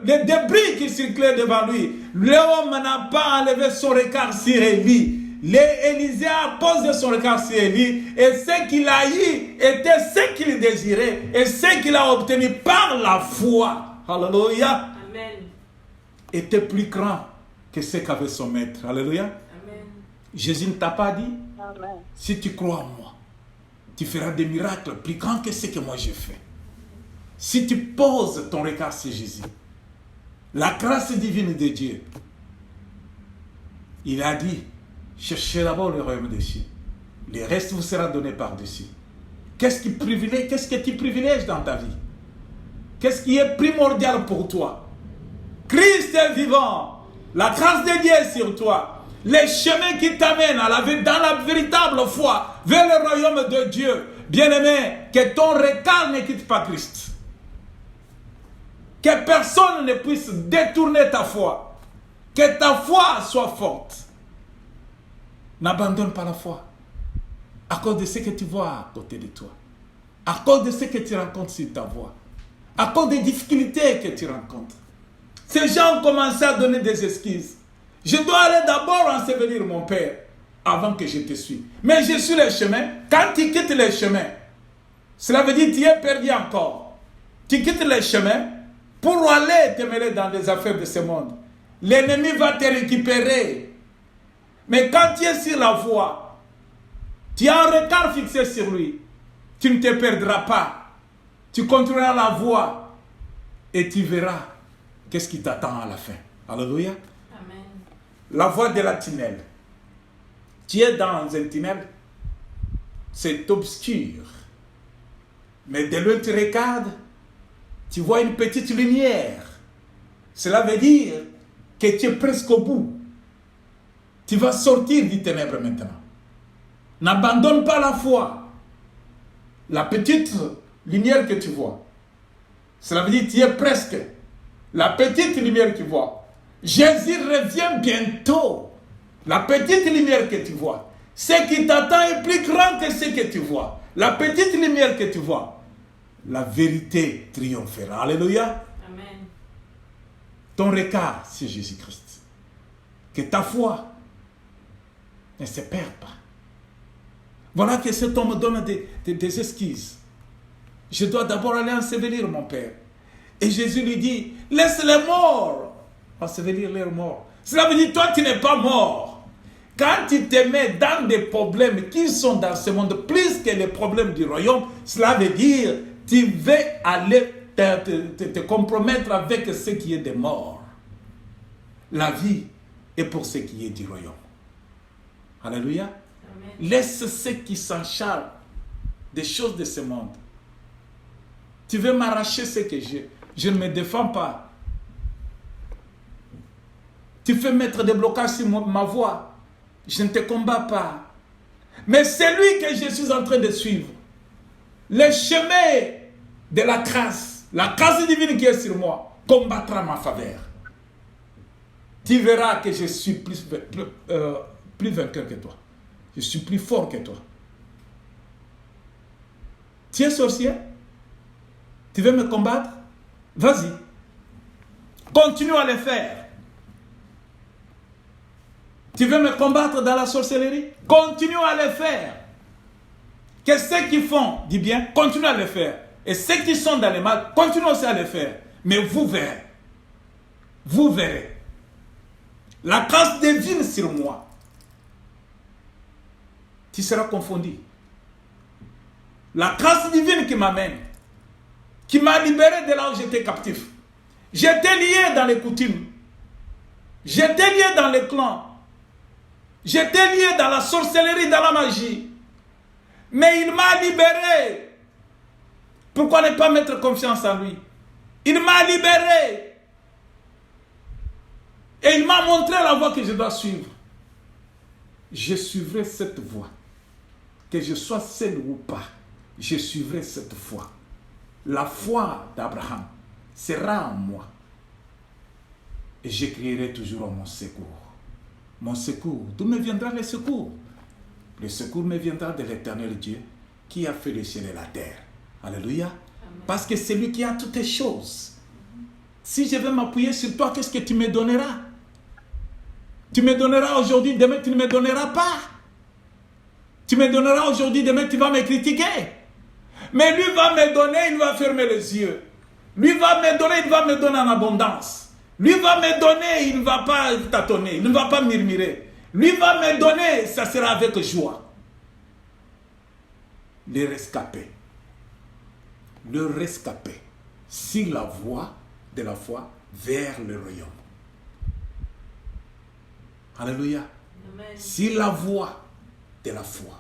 des débris qui circulaient devant lui, l'homme n'a pas enlevé son regard sur Élie. Élisée a posé son regard sur Élie et ce qu'il a eu était ce qu'il désirait et ce qu'il a obtenu par la foi. Alléluia. Amen. Était plus grand que ce qu'avait son maître. Alléluia. Amen. Jésus ne t'a pas dit, amen, si tu crois en moi, tu feras des miracles plus grands que ce que moi j'ai fait. Si tu poses ton regard sur Jésus, la grâce divine de Dieu, il a dit, cherchez d'abord le royaume des cieux. Le reste vous sera donné par-dessus. Qu'est-ce que tu privilèges dans ta vie? Qu'est-ce qui est primordial pour toi? Christ est vivant. La grâce de Dieu est sur toi. Les chemins qui t'amènent dans la véritable foi vers le royaume de Dieu. Bien-aimé, que ton regard ne quitte pas Christ. Que personne ne puisse détourner ta foi. Que ta foi soit forte. N'abandonne pas la foi. À cause de ce que tu vois à côté de toi. À cause de ce que tu rencontres sur ta voie. À cause des difficultés que tu rencontres. Ces gens ont commencé à donner des excuses. Je dois aller d'abord ensevelir mon Père avant que je te suive. Mais je suis les chemins. Quand tu quittes les chemins, cela veut dire que tu es perdu encore. Tu quittes les chemins pour aller te mêler dans les affaires de ce monde. L'ennemi va te récupérer. Mais quand tu es sur la voie, tu as un regard fixé sur lui. Tu ne te perdras pas. Tu continueras la voie et tu verras qu'est-ce qui t'attend à la fin? Alléluia. Amen. La voie de la tunnel. Tu es dans un tunnel, c'est obscur. Mais de loin tu regardes, tu vois une petite lumière. Cela veut dire que tu es presque au bout. Tu vas sortir du ténèbre maintenant. N'abandonne pas la foi. La petite lumière que tu vois, cela veut dire que tu es presque. La petite lumière que tu vois. Jésus revient bientôt. La petite lumière que tu vois. Ce qui t'attend est plus grand que ce que tu vois. La petite lumière que tu vois. La vérité triomphera. Alléluia. Amen. Ton regard sur Jésus-Christ. Que ta foi ne se perd pas. Voilà que cet homme me donne des esquisses. Je dois d'abord aller ensevelir mon père. Et Jésus lui dit, laisse les morts ensevelir leurs morts. Cela veut dire, toi tu n'es pas mort. Quand tu te mets dans des problèmes qui sont dans ce monde, plus que les problèmes du royaume, cela veut dire, tu veux aller te compromettre avec ce qui est des morts. La vie est pour ce qui est du royaume. Alléluia. Amen. Laisse ceux qui s'en chargent des choses de ce monde. Tu veux m'arracher ce que j'ai. Je ne me défends pas. Tu fais mettre des blocages sur ma voie. Je ne te combats pas. Mais c'est lui que je suis en train de suivre. Le chemin de la grâce divine qui est sur moi, combattra ma faveur. Tu verras que je suis plus vainqueur que toi. Je suis plus fort que toi. Tu es sorcier? Tu veux me combattre? Vas-y. Continue à le faire. Tu veux me combattre dans la sorcellerie? Continue à le faire. Que ceux qui font du bien, continue à le faire. Et ceux qui sont dans le mal, continuent aussi à le faire. Mais vous verrez. Vous verrez. La grâce divine sur moi. Tu seras confondu. La grâce divine qui m'amène, qui m'a libéré de là où j'étais captif. J'étais lié dans les coutumes. J'étais lié dans les clans. J'étais lié dans la sorcellerie, dans la magie. Mais il m'a libéré. Pourquoi ne pas mettre confiance en lui? Il m'a libéré. Et il m'a montré la voie que je dois suivre. Je suivrai cette voie. Que je sois seul ou pas, je suivrai cette foi. La foi d'Abraham sera en moi. Et je crierai toujours à mon secours. Mon secours, d'où me viendra le secours? Le secours me viendra de l'Éternel Dieu qui a fait le ciel et la terre. Alléluia. Amen. Parce que c'est lui qui a toutes les choses. Si je veux m'appuyer sur toi, qu'est-ce que tu me donneras? Tu me donneras aujourd'hui, demain tu ne me donneras pas. Tu me donneras aujourd'hui, demain tu vas me critiquer. Mais lui va me donner, il va fermer les yeux. Lui va me donner, il va me donner en abondance. Lui va me donner, il ne va pas tâtonner, il ne va pas murmurer. Lui va me donner, ça sera avec joie. Le rescapé. Le rescapé. Sur la voie de la foi vers le royaume. Alléluia. Amen. Sur la voie de la foi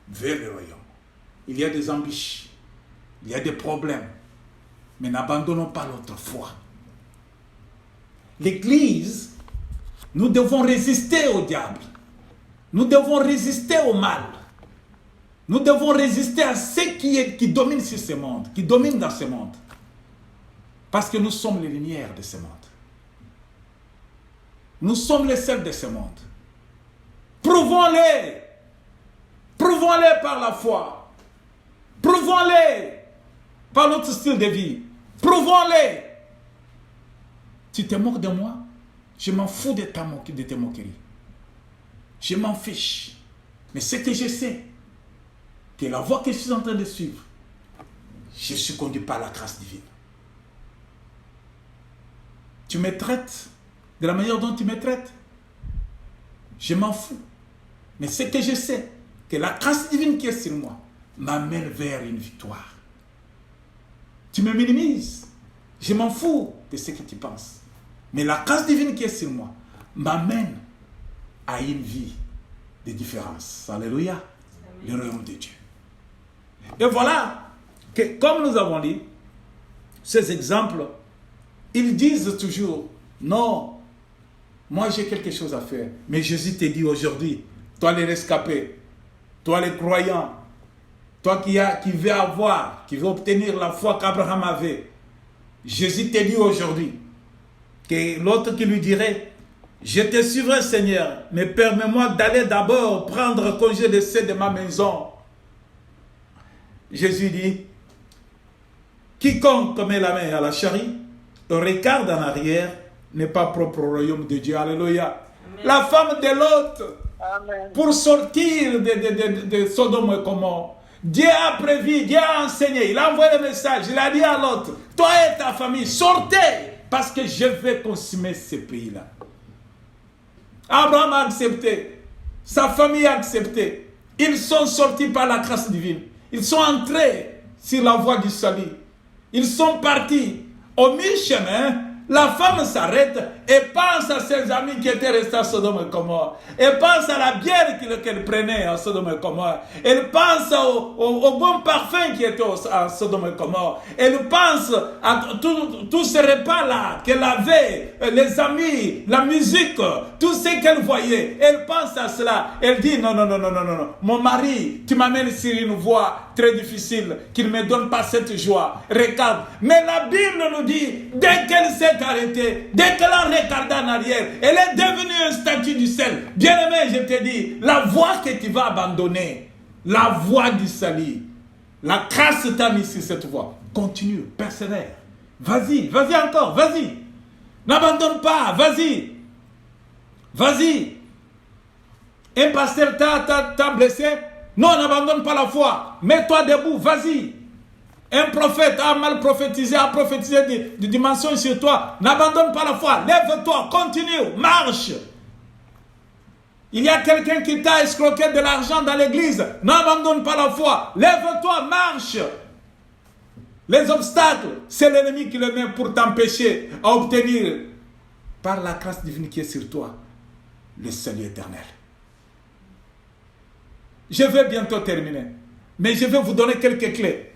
vers le royaume. Il y a des embûches, il y a des problèmes, mais n'abandonnons pas notre foi. L'Église, nous devons résister au diable. Nous devons résister au mal. Nous devons résister à ce qui domine sur ce monde, qui domine dans ce monde. Parce que nous sommes les lumières de ce monde. Nous sommes les sels de ce monde. Prouvons-les. Prouvons-les par la foi. Prouvons-les par notre style de vie. Prouvons-les. Tu te moques de moi? Je m'en fous de tes moqueries. Je m'en fiche. Mais ce que je sais, que la voie que je suis en train de suivre, je suis conduit par la grâce divine. Tu me traites de la manière dont tu me traites. Je m'en fous. Mais ce que je sais, que la grâce divine qui est sur moi m'amène vers une victoire. Tu me minimises. Je m'en fous de ce que tu penses. Mais la grâce divine qui est sur moi m'amène à une vie de différence. Alléluia. Le royaume de Dieu. Et voilà que, comme nous avons dit, ces exemples, ils disent toujours, non, moi j'ai quelque chose à faire. Mais Jésus te dit aujourd'hui, toi les rescapés, toi les croyants, toi qui veux obtenir la foi qu'Abraham avait, Jésus te dit aujourd'hui, que l'autre qui lui dirait, je te suivrai Seigneur, mais permets-moi d'aller d'abord prendre congé de ceux de ma maison. Jésus dit, quiconque met la main à la charrie, regarde en arrière, n'est pas propre au royaume de Dieu. Alléluia. Amen. La femme de Lot, pour sortir de Sodome et Gomorrhe, Dieu a prévu, Dieu a enseigné, il a envoyé le message, il a dit à Lot, toi et ta famille, sortez, parce que je vais consumer ce pays-là. Abraham a accepté, sa famille a accepté, ils sont sortis par la grâce divine, ils sont entrés sur la voie du salut, ils sont partis au mi-chemin. La femme s'arrête et pense à ses amis qui étaient restés à Sodome et Gomorrhe. Elle pense à la bière qu'elle prenait à Sodome et Gomorrhe. Elle pense au bon parfum qui était à Sodome et Gomorrhe. Elle pense à tous ces repas-là qu'elle avait, les amis, la musique, tout ce qu'elle voyait. Elle pense à cela. Elle dit non. Mon mari, tu m'amènes sur une voie très difficile, qu'il ne me donne pas cette joie. Regarde. Mais la Bible nous dit, dès qu'elle s'est arrêtée, dès qu'elle a regardé en arrière, elle est devenue un statut du sel. Bien-aimé, je te dis, la voie que tu vas abandonner, la voie du salut, la grâce t'a mis sur cette voie. Continue, persévère. Vas-y encore, vas-y. N'abandonne pas, vas-y. Un pasteur t'a blessé. Non, n'abandonne pas la foi. Mets-toi debout, vas-y. Un prophète a mal prophétisé, a prophétisé des dimensions sur toi. N'abandonne pas la foi. Lève-toi, continue, marche. Il y a quelqu'un qui t'a escroqué de l'argent dans l'église. N'abandonne pas la foi. Lève-toi, marche. Les obstacles, c'est l'ennemi qui les met pour t'empêcher à obtenir, par la grâce divine qui est sur toi, le salut éternel. Je vais bientôt terminer, mais je vais vous donner quelques clés.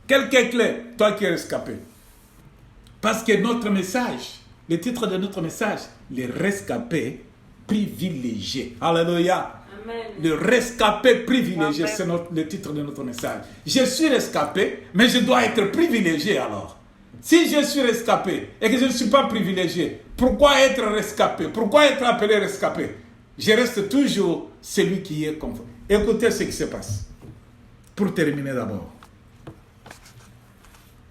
Quelques clés, toi qui es rescapé. Parce que notre message, le titre de notre message, les rescapés privilégiés. Alléluia. Amen. Le rescapé privilégié, c'est le titre de notre message. Je suis rescapé, mais je dois être privilégié alors. Si je suis rescapé et que je ne suis pas privilégié, pourquoi être rescapé? Pourquoi être appelé rescapé? Je reste toujours celui qui est conforme. Écoutez ce qui se passe. Pour terminer d'abord.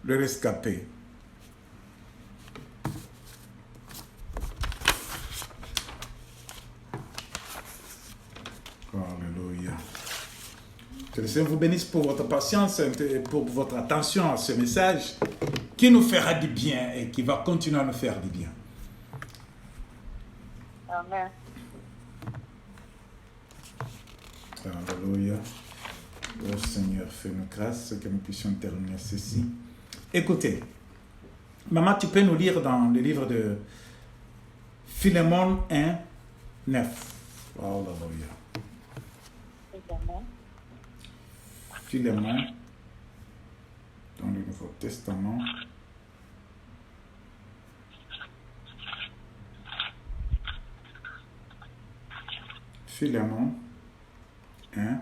Le rescapé. Alléluia. Que le Seigneur vous bénisse pour votre patience et pour votre attention à ce message qui nous fera du bien et qui va continuer à nous faire du bien. Amen. Alléluia. Oh Seigneur, fais-nous grâce que nous puissions terminer ceci. Écoutez, maman, tu peux nous lire dans le livre de Philémon 1, 9. Alléluia. Philémon, dans le Nouveau Testament. Philémon 1,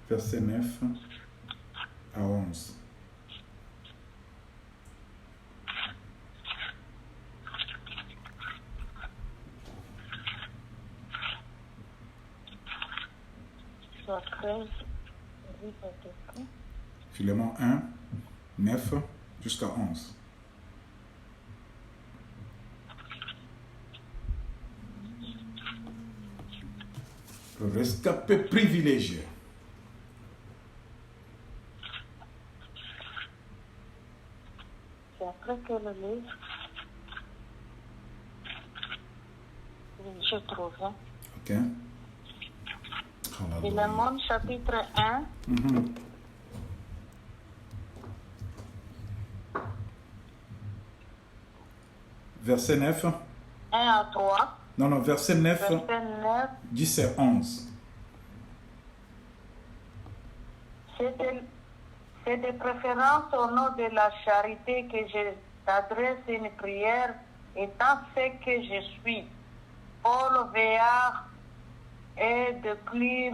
verset 9 à 11. Philémon 1, 9 jusqu'à 11. Le rescapé privilégié. C'est après que le livre, je trouve. Ok. Philémon chapitre 1. verset 9. 1 à 3. Non, verset 9, Verset 9. 10 et 11. C'est de préférence au nom de la charité que je t'adresse une prière, étant ce que je suis. Paul Véard est depuis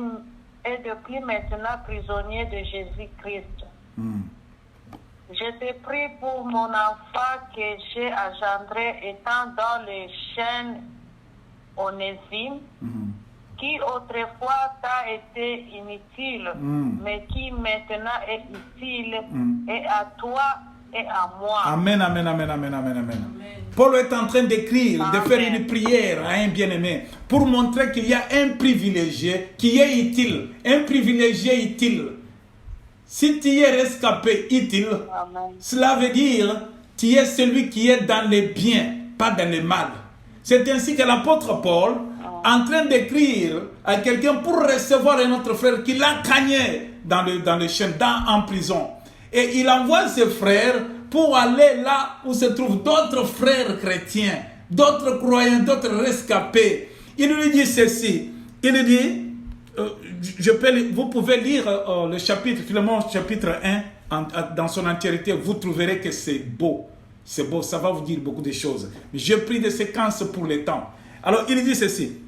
maintenant prisonnier de Jésus-Christ. Je te prie pour mon enfant que j'ai engendré étant dans les chaînes Onésime, qui autrefois t'a été inutile, mais qui maintenant est utile, et à toi et à moi. Amen, amen, amen, amen, amen, amen. Paul est en train d'écrire, de faire une prière à un bien-aimé pour montrer qu'il y a un privilégié qui est utile, un privilégié utile. Si tu es rescapé utile, Amen. cela veut dire tu es celui qui est dans les biens, pas dans le mal. C'est ainsi que l'apôtre Paul, en train d'écrire à quelqu'un pour recevoir un autre frère qui l'a cagné dans le chêne, en prison. Et il envoie ses frères pour aller là où se trouvent d'autres frères chrétiens, d'autres croyants, d'autres rescapés. Il lui dit ceci. Il lui dit, vous pouvez lire le chapitre, Philémon chapitre 1 dans son entièreté. Vous trouverez que c'est beau. C'est beau, ça va vous dire beaucoup de choses. J'ai pris des séquences pour le temps. Alors, il dit ceci.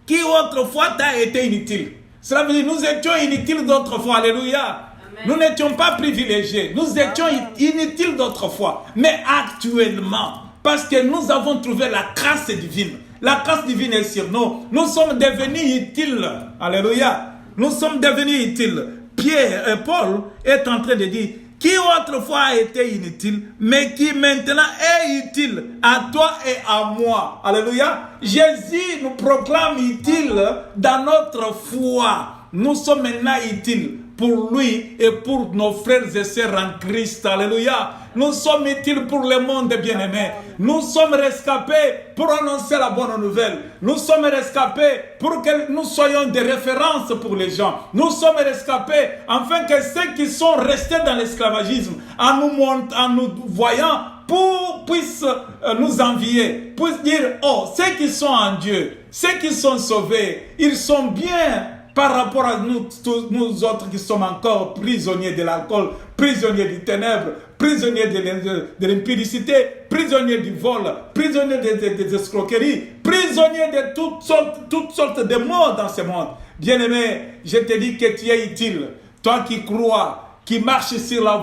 Qui autrefois t'a été inutile. Cela veut dire nous étions inutiles d'autrefois. Alléluia. Amen. Nous n'étions pas privilégiés. Nous étions inutiles d'autrefois. Mais actuellement, parce que nous avons trouvé la grâce divine. La grâce divine est sur nous. Nous sommes devenus utiles. Alléluia. Nous sommes devenus utiles. Paul est en train de dire qui autrefois a été inutile, mais qui maintenant est utile à toi et à moi. Alléluia. Jésus nous proclame utile dans notre foi. Nous sommes maintenant utiles pour lui et pour nos frères et sœurs en Christ. Alléluia. Nous sommes utiles pour le monde bien-aimé. Nous sommes rescapés pour annoncer la bonne nouvelle. Nous sommes rescapés pour que nous soyons des références pour les gens. Nous sommes rescapés afin que ceux qui sont restés dans l'esclavagisme, en nous voyant, puissent nous envier, puissent dire, oh, ceux qui sont en Dieu, ceux qui sont sauvés, ils sont bien par rapport à nous, tous nous autres qui sommes encore prisonniers de l'alcool, prisonniers du ténèbre, prisonniers de l'impudicité, prisonniers du vol, prisonniers des escroqueries, prisonniers de toutes sortes de maux dans ce monde. Bien-aimé, je te dis que tu es utile. Toi qui crois, qui marches sur la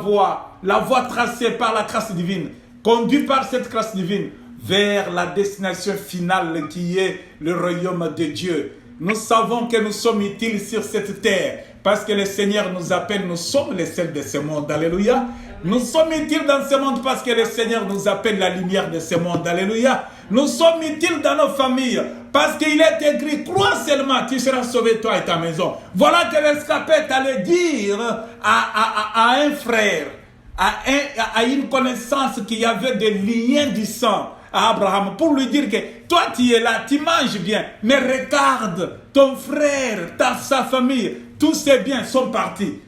voie tracée par la grâce divine, conduit par cette grâce divine vers la destination finale qui est le royaume de Dieu. Nous savons que nous sommes utiles sur cette terre parce que le Seigneur nous appelle, nous sommes les seuls de ce monde. Alléluia. Nous sommes utiles dans ce monde parce que le Seigneur nous appelle la lumière de ce monde. Alléluia. Nous sommes utiles dans nos familles parce qu'il est écrit, crois seulement, tu seras sauvé toi et ta maison. Voilà que l'escapé allait dire à un frère, à une connaissance qu'il y avait des liens du sang, à Abraham, pour lui dire que toi tu es là, tu manges bien, mais regarde, ton frère, sa famille, tous ces biens sont partis.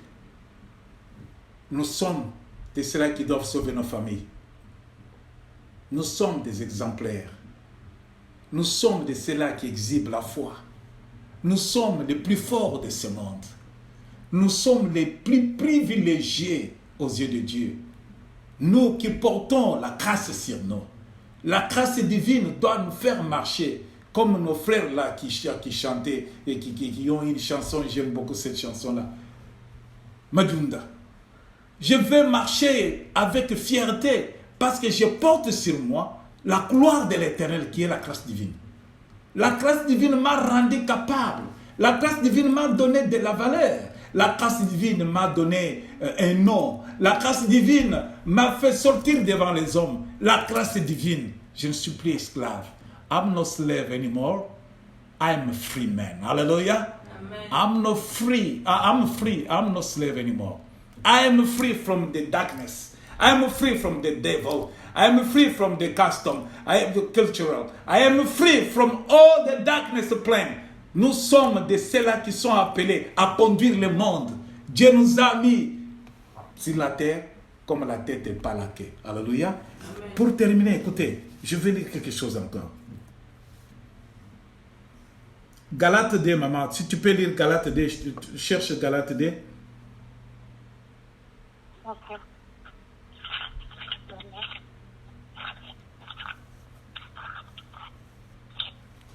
Nous sommes de ceux-là qui doivent sauver nos familles. Nous sommes des exemplaires. Nous sommes de ceux-là qui exhibent la foi. Nous sommes les plus forts de ce monde. Nous sommes les plus privilégiés aux yeux de Dieu. Nous qui portons la grâce sur nous. La grâce divine doit nous faire marcher comme nos frères là qui chantaient et qui ont une chanson. J'aime beaucoup cette chanson-là. Madunda. Je vais marcher avec fierté parce que je porte sur moi la gloire de l'Éternel qui est la grâce divine. La grâce divine m'a rendu capable. La grâce divine m'a donné de la valeur. La grâce divine m'a donné un nom. La grâce divine m'a fait sortir devant les hommes. La grâce divine, je ne suis plus esclave. I'm no slave anymore. I'm a free man. Hallelujah. Amen. I'm no free. I'm free. I'm no slave anymore. I am free from the darkness. I am free from the devil. I am free from the custom. I am the cultural. I am free from all the darkness plan. Nous sommes de ceux-là qui sont appelés à conduire le monde. Dieu nous a mis sur la terre comme la tête est pas la queue. Alléluia. Amen. Pour terminer, écoutez, Je vais lire quelque chose encore. Galates 2, maman. Si tu peux lire Galates 2, cherche Galates 2. Ok.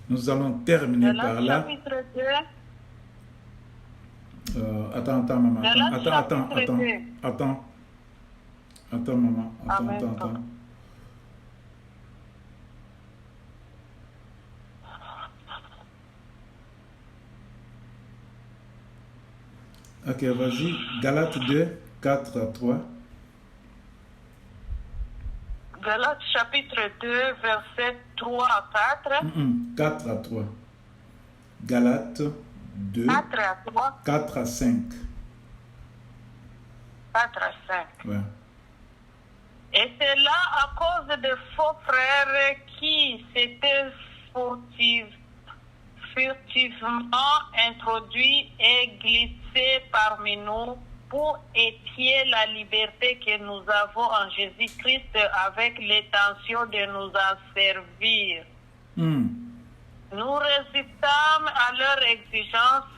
Nous allons terminer Galates par là. chapitre 2. Attends, maman. Galates Attends, chapitre 2. Attends, maman. Amen. Attends. Ok, vas-y. Galates 2, 4 à 3. Galates chapitre 2, verset 3 à 4. 4 à 3. Galates 2, 4 à 3. 4 à 5. 4 à 5. Ouais. Et c'est là à cause des faux frères qui s'étaient furtivement introduits et glissés parmi nous pour épier la liberté que nous avons en Jésus-Christ avec l'intention de nous en servir. Nous résistâmes à leur exigence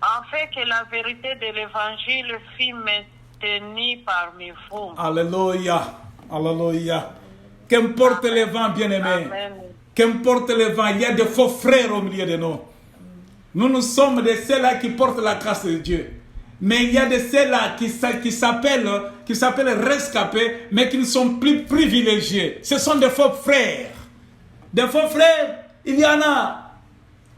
afin que la vérité de l'Évangile fût maintenue parmi vous. Alléluia. Alléluia. Qu'importe les vents, bien-aimés. Amen. Qu'importe les vents, il y a de faux frères au milieu de nous. Nous sommes de ceux-là qui portent la grâce de Dieu. Mais il y a de ceux-là qui s'appellent rescapés, mais qui ne sont plus privilégiés. Ce sont des faux frères. Des faux frères, il y en a.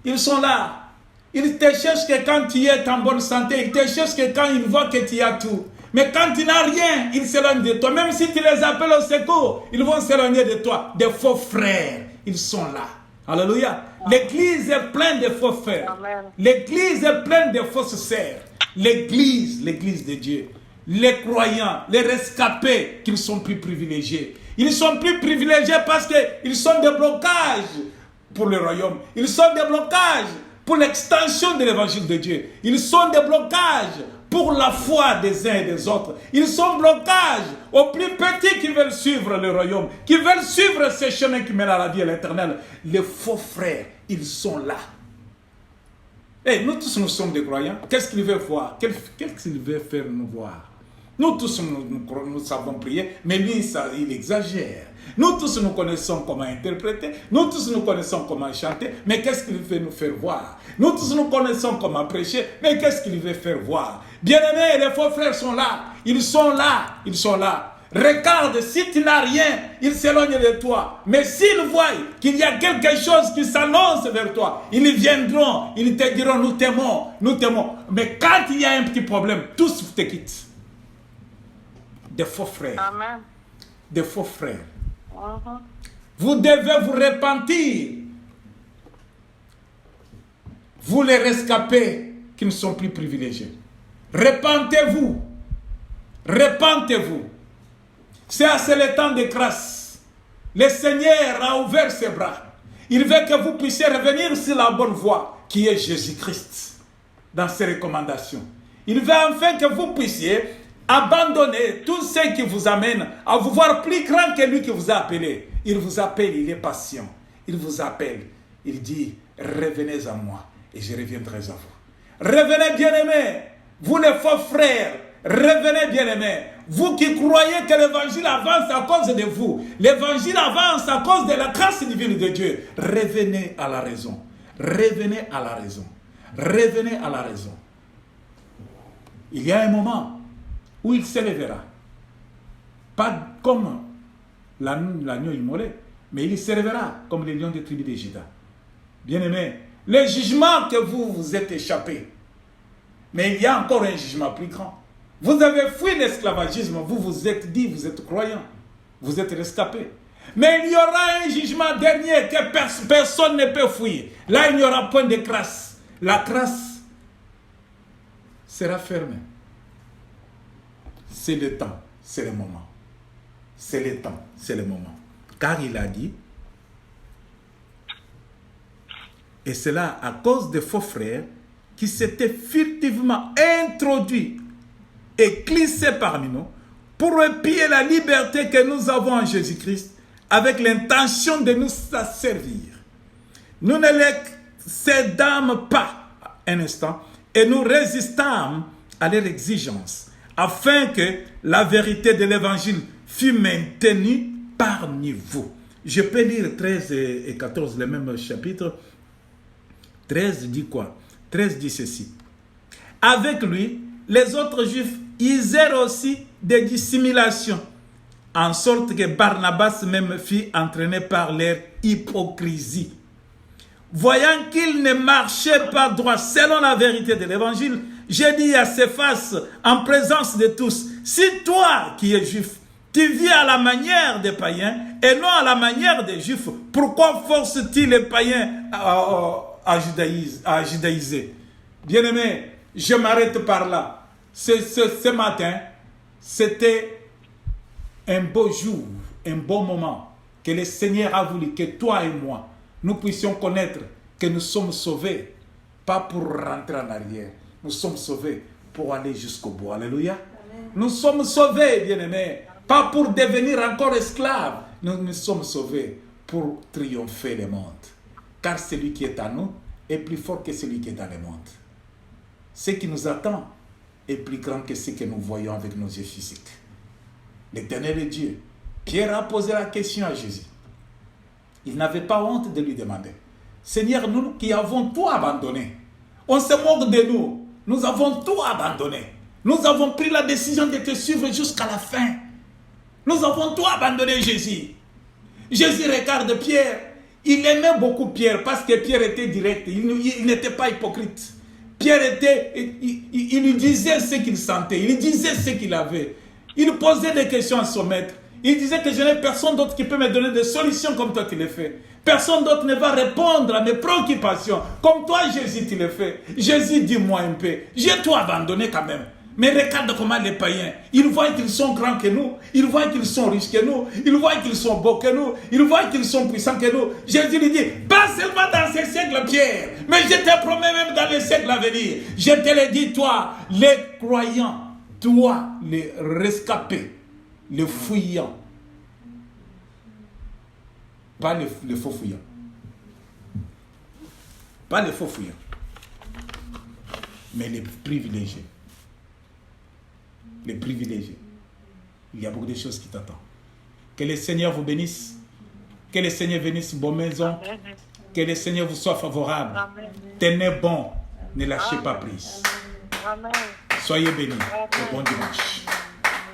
Ils sont là. Ils te cherchent que quand tu es en bonne santé. Ils te cherchent que quand ils voient que tu as tout. Mais quand tu n'as rien, ils s'éloignent de toi. Même si tu les appelles au secours, ils vont s'éloigner de toi. Des faux frères, ils sont là. Alléluia. L'église est pleine de faux frères. Amen. L'église est pleine de fausses sœurs. L'église de Dieu. Les croyants, les rescapés, qui ne sont plus privilégiés. Ils sont plus privilégiés parce qu'ils sont des blocages pour le royaume. Ils sont des blocages pour l'extension de l'évangile de Dieu. Ils sont des blocages pour la foi des uns et des autres. Ils sont blocages aux plus petits qui veulent suivre le royaume, qui veulent suivre ces chemins qui mènent à la vie et à l'éternel. Les faux frères, ils sont là. Et nous tous, nous sommes des croyants. Qu'est-ce qu'il veut voir? Qu'est-ce qu'il veut faire nous voir? Nous tous, nous savons prier, mais lui, il exagère. Nous tous, nous connaissons comment interpréter. Nous tous, nous connaissons comment chanter. Mais qu'est-ce qu'il veut nous faire voir? Nous tous, nous connaissons comment prêcher. Mais qu'est-ce qu'il veut faire voir? Bien-aimés, les faux frères sont là. Ils sont là. Ils sont là. Regarde, si tu n'as rien, ils s'éloignent de toi. Mais s'ils voient qu'il y a quelque chose qui s'annonce vers toi, ils viendront, ils te diront, nous t'aimons, nous t'aimons. Mais quand il y a un petit problème, tous te quittent. Des faux frères. Amen. Des faux frères. Vous devez vous repentir. Vous les rescapés qui ne sont plus privilégiés. Repentez-vous. Repentez-vous. C'est le temps de grâce. Le Seigneur a ouvert ses bras. Il veut que vous puissiez revenir sur la bonne voie qui est Jésus-Christ dans ses recommandations. Il veut enfin que vous puissiez abandonner tout ce qui vous amène à vous voir plus grand que lui qui vous a appelé. Il vous appelle, il est patient. Il vous appelle. Il dit, revenez à moi et je reviendrai à vous. Revenez bien-aimés, vous les faux frères. Revenez bien-aimés. Vous qui croyez que l'évangile avance à cause de vous. L'évangile avance à cause de la grâce divine de Dieu. Revenez à la raison. Revenez à la raison. Revenez à la raison. Il y a un moment où il s'élèvera. Pas comme l'agneau immolé, mais il s'élèvera comme les lions des tribus de Juda. Bien-aimés, le jugement que vous êtes échappé, mais il y a encore un jugement plus grand. Vous avez fui l'esclavagisme, vous vous êtes dit, vous êtes croyants, vous êtes rescapés. Mais il y aura un jugement dernier que personne ne peut fuir. Là, il n'y aura point de grâce. La grâce sera fermée. C'est le temps, c'est le moment. C'est le temps, c'est le moment. Car il a dit, et cela à cause des faux frères qui s'étaient furtivement introduits et glissés parmi nous pour épier la liberté que nous avons en Jésus-Christ avec l'intention de nous asservir. Nous ne les cédâmes pas un instant et nous résistâmes à leurs exigences afin que la vérité de l'évangile fût maintenue parmi vous. Je peux lire 13 et 14, le même chapitre. 13 dit quoi? 13 dit ceci. Avec lui, les autres juifs usèrent aussi des dissimulations, en sorte que Barnabas même fut entraîné par leur hypocrisie. Voyant qu'il ne marchait pas droit selon la vérité de l'évangile, j'ai dit à Céphas, en présence de tous, si toi qui es juif, tu vis à la manière des païens et non à la manière des juifs, pourquoi force-t-il les païens à judaïser? Bien-aimé, je m'arrête par là. Ce matin, c'était un beau jour, un beau moment que le Seigneur a voulu que toi et moi, nous puissions connaître que nous sommes sauvés, pas pour rentrer en arrière. Nous sommes sauvés pour aller jusqu'au bout. Alléluia. Amen. Nous sommes sauvés, bien-aimés, pas pour devenir encore esclaves. Nous sommes sauvés pour triompher le monde. Car celui qui est à nous est plus fort que celui qui est dans le monde. Ce qui nous attend est plus grand que ce que nous voyons avec nos yeux physiques. L'Éternel est Dieu. Pierre a posé la question à Jésus. Il n'avait pas honte de lui demander. Seigneur, nous qui avons tout abandonné, on se moque de nous. Nous avons tout abandonné. Nous avons pris la décision de te suivre jusqu'à la fin. Nous avons tout abandonné, Jésus. Jésus regarde Pierre. Il aimait beaucoup Pierre parce que Pierre était direct. Il n'était pas hypocrite. Pierre il lui disait ce qu'il sentait. Il lui disait ce qu'il avait. Il posait des questions à son maître. Il disait que je n'ai personne d'autre qui peut me donner des solutions comme toi tu le fais. Personne d'autre ne va répondre à mes préoccupations comme toi, Jésus, tu le fais. Jésus, dis-moi un peu. J'ai tout abandonné quand même. Mais regarde comment les païens, ils voient qu'ils sont grands que nous, ils voient qu'ils sont riches que nous, ils voient qu'ils sont beaux que nous, ils voient qu'ils sont puissants que nous. Jésus lui dit, pas seulement dans ce siècle, Pierre, mais je te promets même dans les siècles à venir. Je te le dis, toi, les croyants, toi, les rescapés, les fouillants. Pas les faux fouillants. Pas les faux fouillants. Mais les privilégiés. Les privilégiés. Il y a beaucoup de choses qui t'attendent. Que le Seigneur vous bénisse. Que le Seigneur bénisse vos maisons. Que le Seigneur vous soit favorable. Amen. Tenez bon. Ne lâchez pas prise. Soyez bénis. Et bon dimanche.